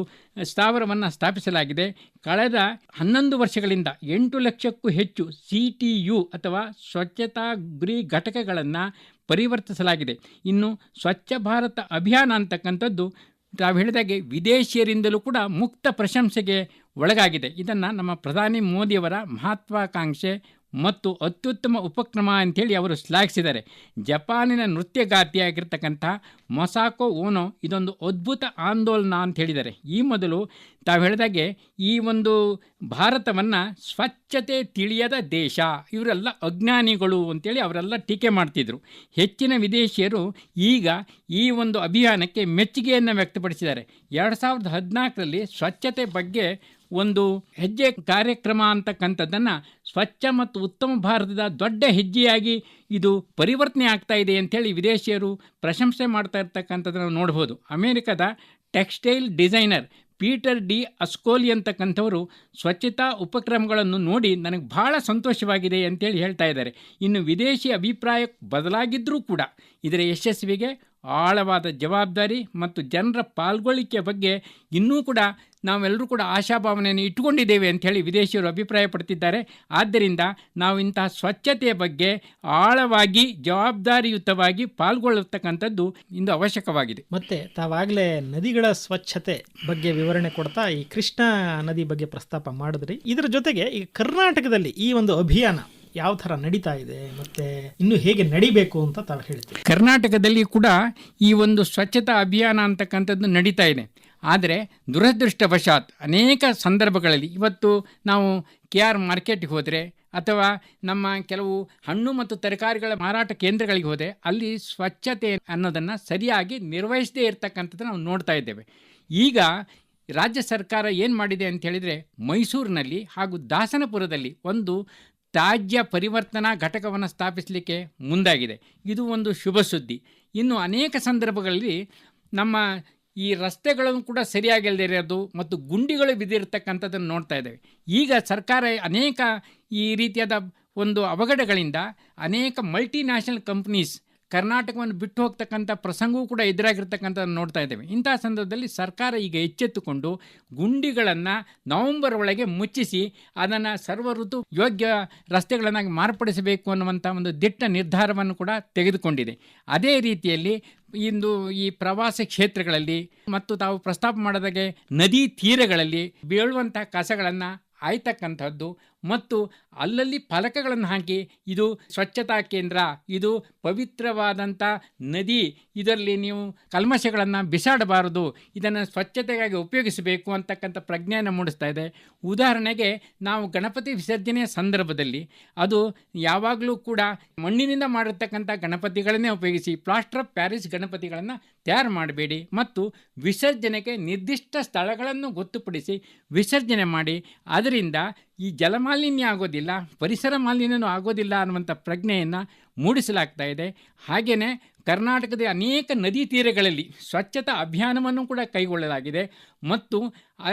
ಸ್ಥಾವರವನ್ನು ಸ್ಥಾಪಿಸಲಾಗಿದೆ. ಕಳೆದ 11 ವರ್ಷಗಳಿಂದ 8 ಲಕ್ಷಕ್ಕೂ ಹೆಚ್ಚು CTU ಅಥವಾ ಸ್ವಚ್ಛತಾ ಗುರಿ ಘಟಕಗಳನ್ನು ಪರಿವರ್ತಿಸಲಾಗಿದೆ. ಇನ್ನು ಸ್ವಚ್ಛ ಭಾರತ ಅಭಿಯಾನ ಅಂತಕ್ಕಂಥದ್ದು ತಾವು ಹೇಳಿದಾಗೆ ವಿದೇಶಿಯರಿಂದಲೂ ಕೂಡ ಮುಕ್ತ ಪ್ರಶಂಸೆಗೆ ಒಳಗಾಗಿದೆ. ಇದನ್ನು ನಮ್ಮ ಪ್ರಧಾನಿ ಮೋದಿಯವರ ಮಹತ್ವಾಕಾಂಕ್ಷೆ ಮತ್ತು ಅತ್ಯುತ್ತಮ ಉಪಕ್ರಮ ಅಂಥೇಳಿ ಅವರು ಶ್ಲಾಘಿಸಿದ್ದಾರೆ. ಜಪಾನಿನ ನೃತ್ಯಗಾತಿಯಾಗಿರ್ತಕ್ಕಂಥ ಮೊಸಾಕೋ ಓನೋ ಇದೊಂದು ಅದ್ಭುತ ಆಂದೋಲನ ಅಂತ ಹೇಳಿದ್ದಾರೆ. ಈ ಮೊದಲು ತಾವು ಹೇಳಿದಾಗೆ ಈ ಒಂದು ಭಾರತವನ್ನು ಸ್ವಚ್ಛತೆ ತಿಳಿಯದ ದೇಶ, ಇವರೆಲ್ಲ ಅಜ್ಞಾನಿಗಳು ಅಂತೇಳಿ ಅವರೆಲ್ಲ ಟೀಕೆ ಮಾಡ್ತಿದ್ರು. ಹೆಚ್ಚಿನ ವಿದೇಶಿಯರು ಈಗ ಈ ಒಂದು ಅಭಿಯಾನಕ್ಕೆ ಮೆಚ್ಚುಗೆಯನ್ನು ವ್ಯಕ್ತಪಡಿಸಿದ್ದಾರೆ. 2014ರಲ್ಲಿ ಸ್ವಚ್ಛತೆ ಬಗ್ಗೆ ಒಂದು ಹೆಜ್ಜೆ ಕಾರ್ಯಕ್ರಮ ಅಂತಕ್ಕಂಥದ್ದನ್ನು ಸ್ವಚ್ಛ ಮತ್ತು ಉತ್ತಮ ಭಾರತದ ದೊಡ್ಡ ಹೆಜ್ಜೆಯಾಗಿ ಇದು ಪರಿವರ್ತನೆ ಆಗ್ತಾ ಇದೆ ಅಂಥೇಳಿ ವಿದೇಶಿಯರು ಪ್ರಶಂಸೆ ಮಾಡ್ತಾ ಇರ್ತಕ್ಕಂಥದ್ದನ್ನು ನೋಡ್ಬೋದು. ಅಮೇರಿಕದ ಟೆಕ್ಸ್ಟೈಲ್ ಡಿಸೈನರ್ ಪೀಟರ್ ಡಿ ಅಸ್ಕೋಲಿ ಅಂತಕ್ಕಂಥವರು ಸ್ವಚ್ಛತಾ ಉಪಕ್ರಮಗಳನ್ನು ನೋಡಿ ನನಗೆ ಭಾಳ ಸಂತೋಷವಾಗಿದೆ ಅಂತೇಳಿ ಹೇಳ್ತಾ ಇದ್ದಾರೆ. ಇನ್ನು ವಿದೇಶಿ ಅಭಿಪ್ರಾಯ ಬದಲಾಗಿದ್ದರೂ ಕೂಡ ಇದರ ಯಶಸ್ವಿಗೆ ಆಳವಾದ ಜವಾಬ್ದಾರಿ ಮತ್ತು ಜನರ ಪಾಲ್ಗೊಳ್ಳಿಕೆ ಬಗ್ಗೆ ಇನ್ನೂ ಕೂಡ ನಾವೆಲ್ಲರೂ ಕೂಡ ಆಶಾಭಾವನೆಯನ್ನು ಇಟ್ಟುಕೊಂಡಿದ್ದೇವೆ ಅಂಥೇಳಿ ವಿದೇಶಿಯರು ಅಭಿಪ್ರಾಯ ಪಡ್ತಿದ್ದಾರೆ. ಆದ್ದರಿಂದ ನಾವು ಇಂತಹ ಸ್ವಚ್ಛತೆಯ ಬಗ್ಗೆ ಆಳವಾಗಿ ಜವಾಬ್ದಾರಿಯುತವಾಗಿ ಪಾಲ್ಗೊಳ್ಳತಕ್ಕಂಥದ್ದು ಇಂದು ಅವಶ್ಯಕವಾಗಿದೆ. ಮತ್ತೆ ತಾವಾಗಲೇ ನದಿಗಳ ಸ್ವಚ್ಛತೆ ಬಗ್ಗೆ ವಿವರಣೆ ಕೊಡ್ತಾ ಈ ಕೃಷ್ಣಾ ನದಿ ಬಗ್ಗೆ ಪ್ರಸ್ತಾಪ ಮಾಡಿದ್ರಿ. ಇದರ ಜೊತೆಗೆ ಈಗ ಕರ್ನಾಟಕದಲ್ಲಿ ಈ ಒಂದು ಅಭಿಯಾನ ಯಾವ ಥರ ನಡೀತಾ ಇದೆ ಮತ್ತು ಇನ್ನು ಹೇಗೆ ನಡಿಬೇಕು ಅಂತ ತಾವು ಹೇಳ್ತೀವಿ? ಕರ್ನಾಟಕದಲ್ಲಿ ಕೂಡ ಈ ಒಂದು ಸ್ವಚ್ಛತಾ ಅಭಿಯಾನ ಅಂತಕ್ಕಂಥದ್ದು ನಡೀತಾ ಇದೆ. ಆದರೆ ದುರದೃಷ್ಟವಶಾತ್ ಅನೇಕ ಸಂದರ್ಭಗಳಲ್ಲಿ ಇವತ್ತು ನಾವು KR ಮಾರ್ಕೆಟ್ಗೆ ಹೋದರೆ ಅಥವಾ ನಮ್ಮ ಕೆಲವು ಹಣ್ಣು ಮತ್ತು ತರಕಾರಿಗಳ ಮಾರಾಟ ಕೇಂದ್ರಗಳಿಗೆ ಹೋದರೆ ಅಲ್ಲಿ ಸ್ವಚ್ಛತೆ ಅನ್ನೋದನ್ನು ಸರಿಯಾಗಿ ನಿರ್ವಹಿಸದೇ ಇರತಕ್ಕಂಥದ್ದು ನಾವು ನೋಡ್ತಾ ಇದ್ದೇವೆ. ಈಗ ರಾಜ್ಯ ಸರ್ಕಾರ ಏನು ಮಾಡಿದೆ ಅಂತ ಹೇಳಿದರೆ ಮೈಸೂರಿನಲ್ಲಿ ಹಾಗೂ ದಾಸನಪುರದಲ್ಲಿ ಒಂದು ತ್ಯಾಜ್ಯ ಪರಿವರ್ತನಾ ಘಟಕವನ್ನು ಸ್ಥಾಪಿಸಲಿಕ್ಕೆ ಮುಂದಾಗಿದೆ. ಇದು ಒಂದು ಶುಭ ಸುದ್ದಿ. ಇನ್ನು ಅನೇಕ ಸಂದರ್ಭಗಳಲ್ಲಿ ನಮ್ಮ ಈ ರಸ್ತೆಗಳನ್ನು ಕೂಡ ಸರಿಯಾಗಿಲ್ಲದೆ ಇರೋದು ಮತ್ತು ಗುಂಡಿಗಳು ಬಿದ್ದಿರತಕ್ಕಂಥದ್ದನ್ನು ನೋಡ್ತಾ ಇದ್ದೇವೆ. ಈಗ ಸರ್ಕಾರ ಅನೇಕ ಈ ರೀತಿಯಾದ ಒಂದು ಅವಘಡಗಳಿಂದ ಅನೇಕ ಮಲ್ಟಿನ್ಯಾಷನಲ್ ಕಂಪ್ನೀಸ್ ಕರ್ನಾಟಕವನ್ನು ಬಿಟ್ಟು ಹೋಗ್ತಕ್ಕಂಥ ಪ್ರಸಂಗವೂ ಕೂಡ ಎದುರಾಗಿರ್ತಕ್ಕಂಥದ್ದನ್ನು ನೋಡ್ತಾ ಇದ್ದೇವೆ. ಇಂತಹ ಸಂದರ್ಭದಲ್ಲಿ ಸರ್ಕಾರ ಈಗ ಎಚ್ಚೆತ್ತುಕೊಂಡು ಗುಂಡಿಗಳನ್ನು ನವೆಂಬರ್ ಒಳಗೆ ಮುಚ್ಚಿಸಿ ಅದನ್ನು ಸರ್ವ ಋತು ಯೋಗ್ಯ ರಸ್ತೆಗಳನ್ನಾಗಿ ಮಾರ್ಪಡಿಸಬೇಕು ಅನ್ನುವಂಥ ಒಂದು ದಿಟ್ಟ ನಿರ್ಧಾರವನ್ನು ಕೂಡ ತೆಗೆದುಕೊಂಡಿದೆ. ಅದೇ ರೀತಿಯಲ್ಲಿ ಇಂದು ಈ ಪ್ರವಾಸ ಕ್ಷೇತ್ರಗಳಲ್ಲಿ ಮತ್ತು ತಾವು ಪ್ರಸ್ತಾಪ ಮಾಡಿದಾಗೆ ನದಿ ತೀರಗಳಲ್ಲಿ ಬೀಳುವಂಥ ಕಸಗಳನ್ನು ಆಯ್ತಕ್ಕಂಥದ್ದು ಮತ್ತು ಅಲ್ಲಲ್ಲಿ ಫಲಕಗಳನ್ನು ಹಾಕಿ ಇದು ಸ್ವಚ್ಛತಾ ಕೇಂದ್ರ, ಇದು ಪವಿತ್ರವಾದಂಥ ನದಿ, ಇದರಲ್ಲಿ ನೀವು ಕಲ್ಮಶಗಳನ್ನು ಬಿಸಾಡಬಾರದು, ಇದನ್ನು ಸ್ವಚ್ಛತೆಗಾಗಿ ಉಪಯೋಗಿಸಬೇಕು ಅಂತಕ್ಕಂಥ ಪ್ರಜ್ಞೆಯನ್ನು ಮೂಡಿಸ್ತಾ ಇದೆ. ಉದಾಹರಣೆಗೆ ನಾವು ಗಣಪತಿ ವಿಸರ್ಜನೆಯ ಸಂದರ್ಭದಲ್ಲಿ ಅದು ಯಾವಾಗಲೂ ಕೂಡ ಮಣ್ಣಿನಿಂದ ಮಾಡಿರ್ತಕ್ಕಂಥ ಗಣಪತಿಗಳನ್ನೇ ಉಪಯೋಗಿಸಿ, ಪ್ಲಾಸ್ಟರ್ ಆಫ್ ಪ್ಯಾರಿಸ್ ಗಣಪತಿಗಳನ್ನು ತಯಾರು ಮಾಡಬೇಡಿ ಮತ್ತು ವಿಸರ್ಜನೆಗೆ ನಿರ್ದಿಷ್ಟ ಸ್ಥಳಗಳನ್ನು ಗೊತ್ತುಪಡಿಸಿ ವಿಸರ್ಜನೆ ಮಾಡಿ. ಅದರಿಂದ ಈ ಜಲಮಾಲಿನ್ಯ ಆಗೋದಿಲ್ಲ, ಪರಿಸರ ಮಾಲಿನ್ಯನೂ ಆಗೋದಿಲ್ಲ ಅನ್ನುವಂಥ ಪ್ರಜ್ಞೆಯನ್ನು ಮೂಡಿಸಲಾಗ್ತಾ ಇದೆ. ಹಾಗೆಯೇ ಕರ್ನಾಟಕದ ಅನೇಕ ನದಿ ತೀರಗಳಲ್ಲಿ ಸ್ವಚ್ಛತಾ ಅಭಿಯಾನವನ್ನು ಕೂಡ ಕೈಗೊಳ್ಳಲಾಗಿದೆ ಮತ್ತು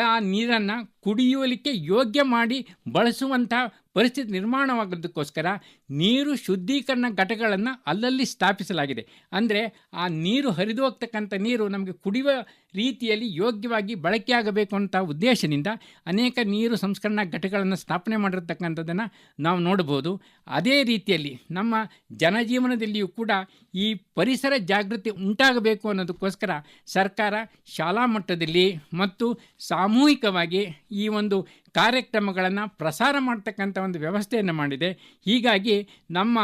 ಆ ನೀರನ್ನು ಕುಡಿಯುವಲಿಕ್ಕೆ ಯೋಗ್ಯ ಮಾಡಿ ಬಳಸುವಂಥ ಪರಿಸ್ಥಿತಿ ನಿರ್ಮಾಣವಾಗೋದಕ್ಕೋಸ್ಕರ ನೀರು ಶುದ್ಧೀಕರಣ ಘಟಕಗಳನ್ನು ಅಲ್ಲಲ್ಲಿ ಸ್ಥಾಪಿಸಲಾಗಿದೆ. ಅಂದರೆ ಆ ನೀರು ಹರಿದು ಹೋಗ್ತಕ್ಕಂಥ ನೀರು ನಮಗೆ ಕುಡಿಯುವ ರೀತಿಯಲ್ಲಿ ಯೋಗ್ಯವಾಗಿ ಬಳಕೆಯಾಗಬೇಕು ಅಂತ ಉದ್ದೇಶದಿಂದ ಅನೇಕ ನೀರು ಸಂಸ್ಕರಣಾ ಘಟಕಗಳನ್ನು ಸ್ಥಾಪನೆ ಮಾಡಿರ್ತಕ್ಕಂಥದ್ದನ್ನು ನಾವು ನೋಡ್ಬೋದು. ಅದೇ ರೀತಿಯಲ್ಲಿ ನಮ್ಮ ಜನಜೀವನದಲ್ಲಿಯೂ ಕೂಡ ಈ ಪರಿಸರ ಜಾಗೃತಿ ಉಂಟಾಗಬೇಕು ಅನ್ನೋದಕ್ಕೋಸ್ಕರ ಸರ್ಕಾರ ಶಾಲಾ ಮಟ್ಟದಲ್ಲಿ ಮತ್ತು ಸಾಮೂಹಿಕವಾಗಿ ಈ ಒಂದು ಕಾರ್ಯಕ್ರಮಗಳನ್ನು ಪ್ರಸಾರ ಮಾಡ್ತಕ್ಕಂಥ ಒಂದು ವ್ಯವಸ್ಥೆಯನ್ನು ಮಾಡಿದೆ. ಹೀಗಾಗಿ ನಮ್ಮ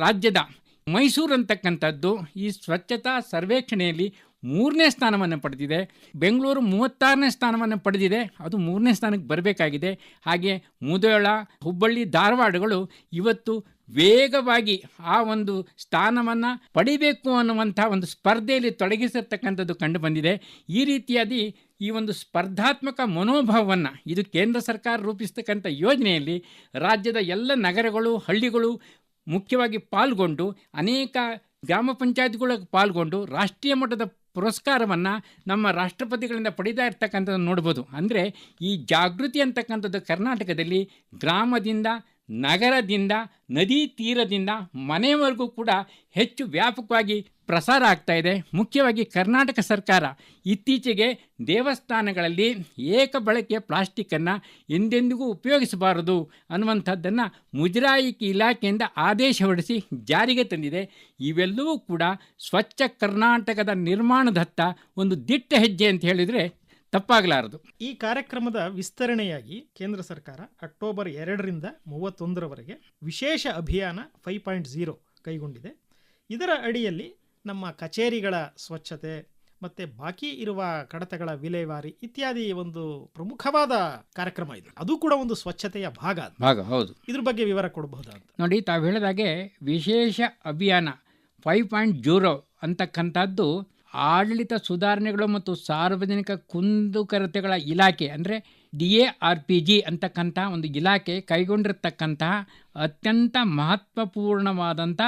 ರಾಜ್ಯದ ಮೈಸೂರು ಅಂತಕ್ಕಂಥದ್ದು ಈ ಸ್ವಚ್ಛತಾ ಸರ್ವೇಕ್ಷಣೆಯಲ್ಲಿ 3ನೇ ಸ್ಥಾನವನ್ನು ಪಡೆದಿದೆ. ಬೆಂಗಳೂರು 36ನೇ ಸ್ಥಾನವನ್ನು ಪಡೆದಿದೆ, ಅದು 3ನೇ ಸ್ಥಾನಕ್ಕೆ ಬರಬೇಕಾಗಿದೆ. ಹಾಗೆ ಮುಧೋಳ, ಹುಬ್ಬಳ್ಳಿ, ಧಾರವಾಡಗಳು ಇವತ್ತು ವೇಗವಾಗಿ ಆ ಒಂದು ಸ್ಥಾನವನ್ನು ಪಡಿಬೇಕು ಅನ್ನುವಂಥ ಒಂದು ಸ್ಪರ್ಧೆಯಲ್ಲಿ ತೊಡಗಿಸಿರ್ತಕ್ಕಂಥದ್ದು ಕಂಡುಬಂದಿದೆ. ಈ ರೀತಿಯಾಗಿ ಈ ಒಂದು ಸ್ಪರ್ಧಾತ್ಮಕ ಮನೋಭಾವವನ್ನು ಇದು ಕೇಂದ್ರ ಸರ್ಕಾರ ರೂಪಿಸ್ತಕ್ಕಂಥ ಯೋಜನೆಯಲ್ಲಿ ರಾಜ್ಯದ ಎಲ್ಲ ನಗರಗಳು, ಹಳ್ಳಿಗಳು ಮುಖ್ಯವಾಗಿ ಪಾಲ್ಗೊಂಡು ಅನೇಕ ಗ್ರಾಮ ಪಂಚಾಯತ್ಗಳಿಗೆ ಪಾಲ್ಗೊಂಡು ರಾಷ್ಟ್ರೀಯ ಮಟ್ಟದ ಪುರಸ್ಕಾರವನ್ನು ನಮ್ಮ ರಾಷ್ಟ್ರಪತಿಗಳಿಂದ ಪಡೀತಾ ಇರ್ತಕ್ಕಂಥದ್ದನ್ನು ನೋಡ್ಬೋದು. ಅಂದರೆ ಈ ಜಾಗೃತಿ ಅಂತಕ್ಕಂಥದ್ದು ಕರ್ನಾಟಕದಲ್ಲಿ ಗ್ರಾಮದಿಂದ, ನಗರದಿಂದ, ನದಿ ತೀರದಿಂದ ಮನೆಯವರೆಗೂ ಕೂಡ ಹೆಚ್ಚು ವ್ಯಾಪಕವಾಗಿ ಪ್ರಸಾರ ಆಗ್ತಾ ಇದೆ. ಮುಖ್ಯವಾಗಿ ಕರ್ನಾಟಕ ಸರ್ಕಾರ ಇತ್ತೀಚೆಗೆ ದೇವಸ್ಥಾನಗಳಲ್ಲಿ ಏಕ ಬಳಕೆಯ ಪ್ಲಾಸ್ಟಿಕ್ಕನ್ನು ಎಂದೆಂದಿಗೂ ಉಪಯೋಗಿಸಬಾರದು ಅನ್ನುವಂಥದ್ದನ್ನು ಮುಜರಾಯಿ ಇಲಾಖೆಯಿಂದ ಆದೇಶ ಹೊರಡಿಸಿ ಜಾರಿಗೆ ತಂದಿದೆ. ಇವೆಲ್ಲವೂ ಕೂಡ ಸ್ವಚ್ಛ ಕರ್ನಾಟಕದ ನಿರ್ಮಾಣದತ್ತ ಒಂದು ದಿಟ್ಟ ಹೆಜ್ಜೆ ಅಂತ ಹೇಳಿದರೆ ತಪ್ಪಾಗಲಾರದು. ಈ ಕಾರ್ಯಕ್ರಮದ ವಿಸ್ತರಣೆಯಾಗಿ ಕೇಂದ್ರ ಸರ್ಕಾರ ಅಕ್ಟೋಬರ್ 2ರಿಂದ 31ರವರೆಗೆ ವಿಶೇಷ ಅಭಿಯಾನ 5.0 ಕೈಗೊಂಡಿದೆ. ಇದರ ಅಡಿಯಲ್ಲಿ ನಮ್ಮ ಕಚೇರಿಗಳ ಸ್ವಚ್ಛತೆ ಮತ್ತು ಬಾಕಿ ಇರುವ ಕಡತಗಳ ವಿಲೇವಾರಿ ಇತ್ಯಾದಿ ಒಂದು ಪ್ರಮುಖವಾದ ಕಾರ್ಯಕ್ರಮ ಇದೆ. ಅದು ಕೂಡ ಒಂದು ಸ್ವಚ್ಛತೆಯ ಭಾಗ. ಹೌದು. ಇದ್ರ ಬಗ್ಗೆ ವಿವರ ಕೊಡಬಹುದಾ ಅಂತ ನೋಡಿ, ತಾವು ಹೇಳಿದಾಗೆ ವಿಶೇಷ ಅಭಿಯಾನ 5.0 ಅಂತಕ್ಕಂಥದ್ದು ಆಡಳಿತ ಸುಧಾರಣೆಗಳು ಮತ್ತು ಸಾರ್ವಜನಿಕ ಕುಂದುಕೊರತೆಗಳ ಇಲಾಖೆ ಅಂದರೆ DARPG ಅಂತಕ್ಕಂಥ ಒಂದು ಇಲಾಖೆ ಕೈಗೊಂಡಿರ್ತಕ್ಕಂತಹ ಅತ್ಯಂತ ಮಹತ್ವಪೂರ್ಣವಾದಂಥ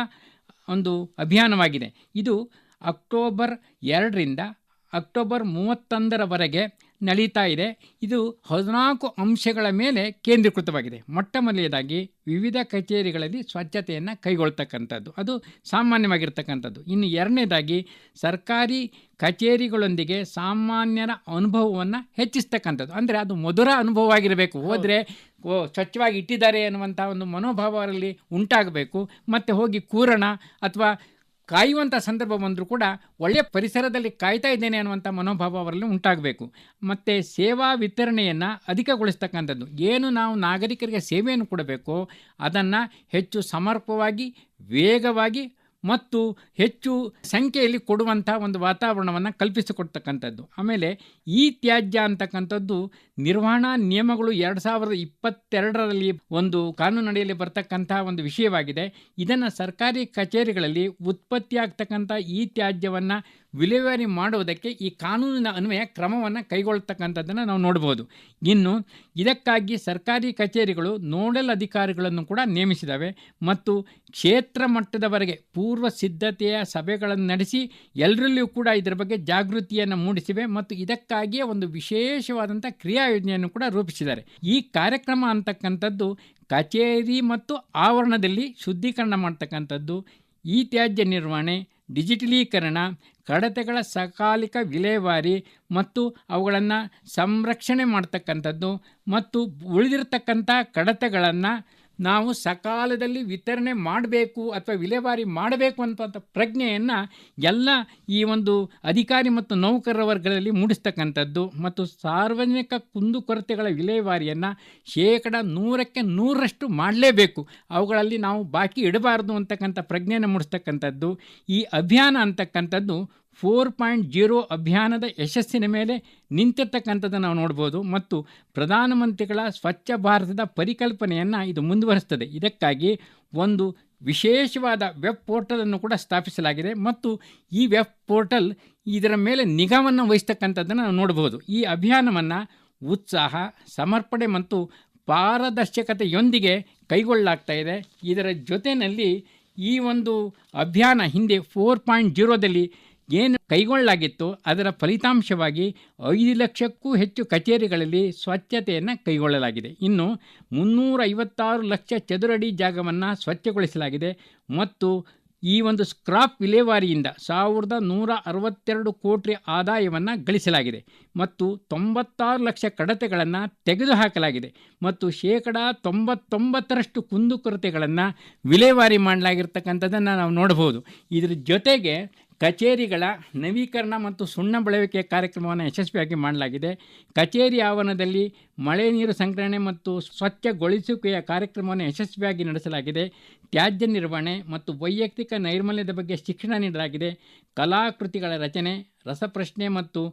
ಒಂದು ಅಭಿಯಾನವಾಗಿದೆ. ಇದು ಅಕ್ಟೋಬರ್ 2ರಿಂದ ಅಕ್ಟೋಬರ್ 31ರವರೆಗೆ ನಡೀತಾ ಇದೆ. ಇದು 14 ಅಂಶಗಳ ಮೇಲೆ ಕೇಂದ್ರೀಕೃತವಾಗಿದೆ. ಮೊಟ್ಟ ಮೊದಲನೇದಾಗಿ ವಿವಿಧ ಕಚೇರಿಗಳಲ್ಲಿ ಸ್ವಚ್ಛತೆಯನ್ನು ಕೈಗೊಳ್ತಕ್ಕಂಥದ್ದು, ಅದು ಸಾಮಾನ್ಯವಾಗಿರ್ತಕ್ಕಂಥದ್ದು. ಇನ್ನು ಎರಡನೇದಾಗಿ ಸರ್ಕಾರಿ ಕಚೇರಿಗಳೊಂದಿಗೆ ಸಾಮಾನ್ಯರ ಅನುಭವವನ್ನು ಹೆಚ್ಚಿಸ್ತಕ್ಕಂಥದ್ದು. ಅಂದರೆ ಅದು ಮಧುರ ಅನುಭವ ಆಗಿರಬೇಕು. ಹೋದರೆ ಸ್ವಚ್ಛವಾಗಿ ಇಟ್ಟಿದ್ದಾರೆ ಅನ್ನುವಂಥ ಒಂದು ಮನೋಭಾವ ಅವರಲ್ಲಿ ಉಂಟಾಗಬೇಕು. ಮತ್ತು ಹೋಗಿ ಕೂರಣ ಅಥವಾ ಕಾಯುವಂಥ ಸಂದರ್ಭ ಬಂದರೂ ಕೂಡ ಒಳ್ಳೆಯ ಪರಿಸರದಲ್ಲಿ ಕಾಯ್ತಾ ಇದ್ದೇನೆ ಅನ್ನುವಂಥ ಮನೋಭಾವ ಅವರಲ್ಲಿ ಉಂಟಾಗಬೇಕು. ಮತ್ತು ಸೇವಾ ವಿತರಣೆಯನ್ನು ಅಧಿಕಗೊಳಿಸ್ತಕ್ಕಂಥದ್ದು. ಏನು ನಾವು ನಾಗರಿಕರಿಗೆ ಸೇವೆಯನ್ನು ಕೊಡಬೇಕು ಅದನ್ನು ಹೆಚ್ಚು ಸಮರ್ಪಕವಾಗಿ, ವೇಗವಾಗಿ ಮತ್ತು ಹೆಚ್ಚು ಸಂಖ್ಯೆಯಲ್ಲಿ ಕೊಡುವಂಥ ಒಂದು ವಾತಾವರಣವನ್ನು ಕಲ್ಪಿಸಿಕೊಡ್ತಕ್ಕಂಥದ್ದು. ಆಮೇಲೆ ಈ ತ್ಯಾಜ್ಯ ಅಂತಕ್ಕಂಥದ್ದು ನಿರ್ವಹಣಾ ನಿಯಮಗಳು 2022ರಲ್ಲಿ ಒಂದು ಕಾನೂನಿನಲ್ಲಿ ಬರ್ತಕ್ಕಂಥ ಒಂದು ವಿಷಯವಾಗಿದೆ. ಇದನ್ನು ಸರ್ಕಾರಿ ಕಚೇರಿಗಳಲ್ಲಿ ಉತ್ಪತ್ತಿಯಾಗ್ತಕ್ಕಂಥ ಈ ತ್ಯಾಜ್ಯವನ್ನು ವಿಲೇವಾರಿ ಮಾಡುವುದಕ್ಕೆ ಈ ಕಾನೂನಿನ ಅನ್ವಯ ಕ್ರಮವನ್ನು ಕೈಗೊಳ್ಳತಕ್ಕಂಥದ್ದನ್ನು ನಾವು ನೋಡ್ಬೋದು. ಇನ್ನು ಇದಕ್ಕಾಗಿ ಸರ್ಕಾರಿ ಕಚೇರಿಗಳು ನೋಡಲ್ ಅಧಿಕಾರಿಗಳನ್ನು ಕೂಡ ನೇಮಿಸಿದ್ದಾವೆ ಮತ್ತು ಕ್ಷೇತ್ರ ಮಟ್ಟದವರೆಗೆ ಪೂರ್ವ ಸಿದ್ಧತೆಯ ಸಭೆಗಳನ್ನು ನಡೆಸಿ ಎಲ್ಲರಲ್ಲಿಯೂ ಕೂಡ ಇದರ ಬಗ್ಗೆ ಜಾಗೃತಿಯನ್ನು ಮೂಡಿಸಿವೆ ಮತ್ತು ಇದಕ್ಕಾಗಿಯೇ ಒಂದು ವಿಶೇಷವಾದಂಥ ಕ್ರಿಯಾಯೋಜನೆಯನ್ನು ಕೂಡ ರೂಪಿಸಿದ್ದಾರೆ. ಈ ಕಾರ್ಯಕ್ರಮ ಅಂತಕ್ಕಂಥದ್ದು ಕಚೇರಿ ಮತ್ತು ಆವರಣದಲ್ಲಿ ಶುದ್ಧೀಕರಣ ಮಾಡ್ತಕ್ಕಂಥದ್ದು, ಈ ತ್ಯಾಜ್ಯ ನಿರ್ವಹಣೆ, ಡಿಜಿಟಲೀಕರಣ, ಕಡತಗಳ ಸಕಾಲಿಕ ವಿಲೇವಾರಿ ಮತ್ತು ಅವುಗಳನ್ನು ಸಂರಕ್ಷಣೆ ಮಾಡ್ತಕ್ಕಂಥದ್ದು ಮತ್ತು ಉಳಿದಿರತಕ್ಕಂಥ ಕಡತಗಳನ್ನು ನಾವು ಸಕಾಲದಲ್ಲಿ ವಿತರಣೆ ಮಾಡಬೇಕು ಅಥವಾ ವಿಲೇವಾರಿ ಮಾಡಬೇಕು ಅಂತ ಪ್ರಜ್ಞೆಯನ್ನು ಎಲ್ಲ ಈ ಒಂದು ಅಧಿಕಾರಿ ಮತ್ತು ನೌಕರರ ವರ್ಗದಲ್ಲಿ ಮೂಡಿಸ್ತಕ್ಕಂಥದ್ದು ಮತ್ತು ಸಾರ್ವಜನಿಕ ಕುಂದುಕೊರತೆಗಳ ವಿಲೇವಾರಿಯನ್ನು 100% ಮಾಡಲೇಬೇಕು, ಅವುಗಳಲ್ಲಿ ನಾವು ಬಾಕಿ ಇಡಬಾರ್ದು ಅಂತಕ್ಕಂಥ ಪ್ರಜ್ಞೆಯನ್ನು ಮೂಡಿಸ್ತಕ್ಕಂಥದ್ದು. ಈ ಅಭಿಯಾನ ಅಂತಕ್ಕಂಥದ್ದು 4.0 ಅಭಿಯಾನದ ಯಶಸ್ಸಿನ ಮೇಲೆ ನಿಂತಿರ್ತಕ್ಕಂಥದ್ದು ನಾವು ನೋಡ್ಬೋದು ಮತ್ತು ಪ್ರಧಾನಮಂತ್ರಿಗಳ ಸ್ವಚ್ಛ ಭಾರತದ ಪರಿಕಲ್ಪನೆಯನ್ನು ಇದು ಮುಂದುವರಿಸ್ತದೆ. ಇದಕ್ಕಾಗಿ ಒಂದು ವಿಶೇಷವಾದ ವೆಬ್ ಪೋರ್ಟಲನ್ನು ಕೂಡ ಸ್ಥಾಪಿಸಲಾಗಿದೆ ಮತ್ತು ಈ ವೆಬ್ ಪೋರ್ಟಲ್ ಇದರ ಮೇಲೆ ನಿಗಾವನ್ನು ವಹಿಸ್ತಕ್ಕಂಥದ್ದನ್ನು ನಾವು ನೋಡ್ಬೋದು. ಈ ಅಭಿಯಾನವನ್ನು ಉತ್ಸಾಹ, ಸಮರ್ಪಣೆ ಮತ್ತು ಪಾರದರ್ಶಕತೆಯೊಂದಿಗೆ ಕೈಗೊಳ್ಳಲಾಗ್ತಾ ಇದೆ. ಇದರ ಜೊತೆಯಲ್ಲಿ ಈ ಒಂದು ಅಭಿಯಾನ ಹಿಂದೆ 4.0ದಲ್ಲಿ ಏನು ಕೈಗೊಳ್ಳಲಾಗಿತ್ತು ಅದರ ಫಲಿತಾಂಶವಾಗಿ 5 ಲಕ್ಷಕ್ಕೂ ಹೆಚ್ಚು ಕಚೇರಿಗಳಲ್ಲಿ ಸ್ವಚ್ಛತೆಯನ್ನು ಕೈಗೊಳ್ಳಲಾಗಿದೆ. ಇನ್ನು 356 ಲಕ್ಷ ಚದುರಡಿ ಜಾಗವನ್ನು ಸ್ವಚ್ಛಗೊಳಿಸಲಾಗಿದೆ ಮತ್ತು ಈ ಒಂದು ಸ್ಕ್ರಾಪ್ ವಿಲೇವಾರಿಯಿಂದ 1162 ಕೋಟಿ ಆದಾಯವನ್ನು ಗಳಿಸಲಾಗಿದೆ ಮತ್ತು 96 ಲಕ್ಷ ಕಡತಗಳನ್ನು ತೆಗೆದುಹಾಕಲಾಗಿದೆ ಮತ್ತು 99% ಕುಂದುಕೊರತೆಗಳನ್ನು ವಿಲೇವಾರಿ ಮಾಡಲಾಗಿರ್ತಕ್ಕಂಥದ್ದನ್ನು ನಾವು ನೋಡಬಹುದು. ಇದರ ಜೊತೆಗೆ ಕಚೇರಿಗಳ ನವೀಕರಣ ಮತ್ತು ಸುಣ್ಣ ಬಳಕೆ ಕಾರ್ಯಕ್ರಮವನ್ನು ಯಶಸ್ವಿಯಾಗಿ ಮಾಡಲಾಗಿದೆ. ಕಚೇರಿ ಆವರಣದಲ್ಲಿ ಮಳೆ ನೀರು ಸಂಗ್ರಹಣೆ ಮತ್ತು ಸ್ವಚ್ಛಗೊಳಿಸುವಿಕೆಯ ಕಾರ್ಯಕ್ರಮವನ್ನು ಯಶಸ್ವಿಯಾಗಿ ನಡೆಸಲಾಗಿದೆ. ತ್ಯಾಜ್ಯ ನಿರ್ವಹಣೆ ಮತ್ತು ವೈಯಕ್ತಿಕ ನೈರ್ಮಲ್ಯದ ಬಗ್ಗೆ ಶಿಕ್ಷಣ ನೀಡಲಾಗಿದೆ. ಕಲಾಕೃತಿಗಳ ರಚನೆ, ರಸಪ್ರಶ್ನೆ ಮತ್ತು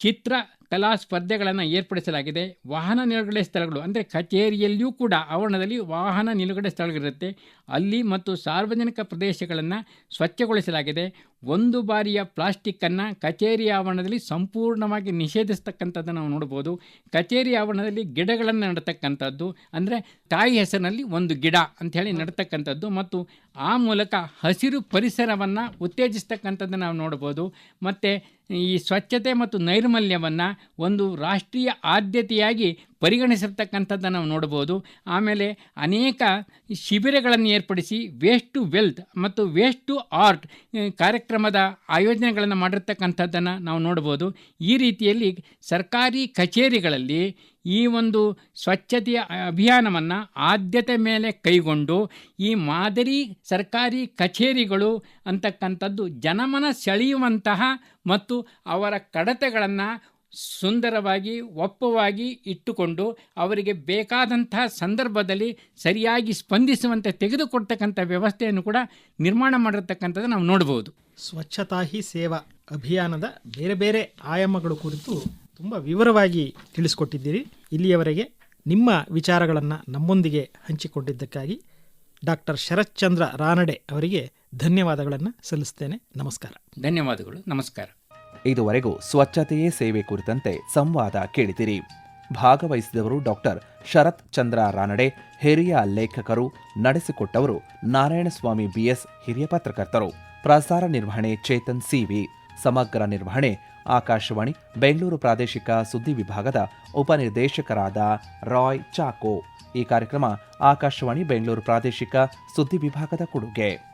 ಚಿತ್ರ ಕಲಾ ಸ್ಪರ್ಧೆಗಳನ್ನು ಏರ್ಪಡಿಸಲಾಗಿದೆ. ವಾಹನ ನಿಲುಗಡೆ ಸ್ಥಳಗಳು ಅಂದರೆ ಕಚೇರಿಯಲ್ಲಿಯೂ ಕೂಡ ಆವರಣದಲ್ಲಿ ವಾಹನ ನಿಲುಗಡೆ ಸ್ಥಳಗಳಿರುತ್ತೆ, ಅಲ್ಲಿ ಮತ್ತು ಸಾರ್ವಜನಿಕ ಪ್ರದೇಶಗಳನ್ನು ಸ್ವಚ್ಛಗೊಳಿಸಲಾಗಿದೆ. ಒಂದು ಬಾರಿಯ ಪ್ಲಾಸ್ಟಿಕ್ಕನ್ನು ಕಚೇರಿ ಆವರಣದಲ್ಲಿ ಸಂಪೂರ್ಣವಾಗಿ ನಿಷೇಧಿಸ್ತಕ್ಕಂಥದ್ದು ನಾವು ನೋಡ್ಬೋದು. ಕಚೇರಿ ಆವರಣದಲ್ಲಿ ಗಿಡಗಳನ್ನು ನೆಡತಕ್ಕಂಥದ್ದು, ಅಂದರೆ ತಾಯಿ ಹೆಸರಿನಲ್ಲಿ ಒಂದು ಗಿಡ ಅಂಥೇಳಿ ನೆಡ್ತಕ್ಕಂಥದ್ದು ಮತ್ತು ಆ ಮೂಲಕ ಹಸಿರು ಪರಿಸರವನ್ನು ಉತ್ತೇಜಿಸ್ತಕ್ಕಂಥದ್ದು ನಾವು ನೋಡ್ಬೋದು. ಮತ್ತು ಈ ಸ್ವಚ್ಛತೆ ಮತ್ತು ನೈರ್ಮಲ್ಯವನ್ನು ಒಂದು ರಾಷ್ಟ್ರೀಯ ಆದ್ಯತೆಯಾಗಿ ಪರಿಗಣಿಸಿರ್ತಕ್ಕಂಥದ್ದನ್ನು ನಾವು ನೋಡ್ಬೋದು. ಆಮೇಲೆ ಅನೇಕ ಶಿಬಿರಗಳನ್ನು ಏರ್ಪಡಿಸಿ ವೇಸ್ಟ್ ಟು ವೆಲ್ತ್ ಮತ್ತು ವೇಸ್ಟ್ ಟು ಆರ್ಟ್ ಕಾರ್ಯಕ್ರಮದ ಆಯೋಜನೆಗಳನ್ನು ಮಾಡಿರ್ತಕ್ಕಂಥದ್ದನ್ನು ನಾವು ನೋಡ್ಬೋದು. ಈ ರೀತಿಯಲ್ಲಿ ಸರ್ಕಾರಿ ಕಚೇರಿಗಳಲ್ಲಿ ಈ ಒಂದು ಸ್ವಚ್ಛತೆಯ ಅಭಿಯಾನವನ್ನು ಆದ್ಯತೆ ಮೇಲೆ ಕೈಗೊಂಡು ಈ ಮಾದರಿ ಸರ್ಕಾರಿ ಕಚೇರಿಗಳು ಅಂತಕ್ಕಂಥದ್ದು ಜನಮನ ಸೆಳೆಯುವಂತಹ ಮತ್ತು ಅವರ ಕಡತಗಳನ್ನು ಸುಂದರವಾಗಿ ಒಪ್ಪವಾಗಿ ಇಟ್ಟುಕೊಂಡು ಅವರಿಗೆ ಬೇಕಾದಂತಹ ಸಂದರ್ಭದಲ್ಲಿ ಸರಿಯಾಗಿ ಸ್ಪಂದಿಸುವಂತೆ ತೆಗೆದುಕೊಡ್ತಕ್ಕಂಥ ವ್ಯವಸ್ಥೆಯನ್ನು ಕೂಡ ನಿರ್ಮಾಣ ಮಾಡಿರ್ತಕ್ಕಂಥದ್ದು ನಾವು ನೋಡ್ಬೋದು. ಸ್ವಚ್ಛತಾ ಹಿ ಸೇವಾ ಅಭಿಯಾನದ ಬೇರೆ ಬೇರೆ ಆಯಾಮಗಳು ಕುರಿತು ತುಂಬ ವಿವರವಾಗಿ ತಿಳಿಸ್ಕೊಟ್ಟಿದ್ದೀರಿ. ಇಲ್ಲಿಯವರೆಗೆ ನಿಮ್ಮ ವಿಚಾರಗಳನ್ನು ನಮ್ಮೊಂದಿಗೆ ಹಂಚಿಕೊಂಡಿದ್ದಕ್ಕಾಗಿ ಡಾಕ್ಟರ್ ಶರತ್ಚಂದ್ರ ರಾನಡೆ ಅವರಿಗೆ ಧನ್ಯವಾದಗಳನ್ನು ಸಲ್ಲಿಸ್ತೇನೆ. ನಮಸ್ಕಾರ. ಧನ್ಯವಾದಗಳು. ನಮಸ್ಕಾರ. ಇದುವರೆಗೂ ಸ್ವಚ್ಛತೆಯೇ ಸೇವೆ ಕುರಿತಂತೆ ಸಂವಾದ ಕೇಳಿದಿರಿ. ಭಾಗವಹಿಸಿದವರು ಡಾಕ್ಟರ್ ಶರತ್ ಚಂದ್ರ ರಾನಡೆ, ಹಿರಿಯ ಲೇಖಕರು. ನಡೆಸಿಕೊಟ್ಟವರು ನಾರಾಯಣಸ್ವಾಮಿ BS, ಹಿರಿಯ ಪತ್ರಕರ್ತರು. ಪ್ರಸಾರ ನಿರ್ವಹಣೆ ಚೇತನ್ CV. ಸಮಗ್ರ ನಿರ್ವಹಣೆ ಆಕಾಶವಾಣಿ ಬೆಂಗಳೂರು ಪ್ರಾದೇಶಿಕ ಸುದ್ದಿ ವಿಭಾಗದ ಉಪನಿರ್ದೇಶಕರಾದ ರಾಯ್ ಚಾಕೋ. ಈ ಕಾರ್ಯಕ್ರಮ ಆಕಾಶವಾಣಿ ಬೆಂಗಳೂರು ಪ್ರಾದೇಶಿಕ ಸುದ್ದಿ ವಿಭಾಗದ ಕೊಡುಗೆ.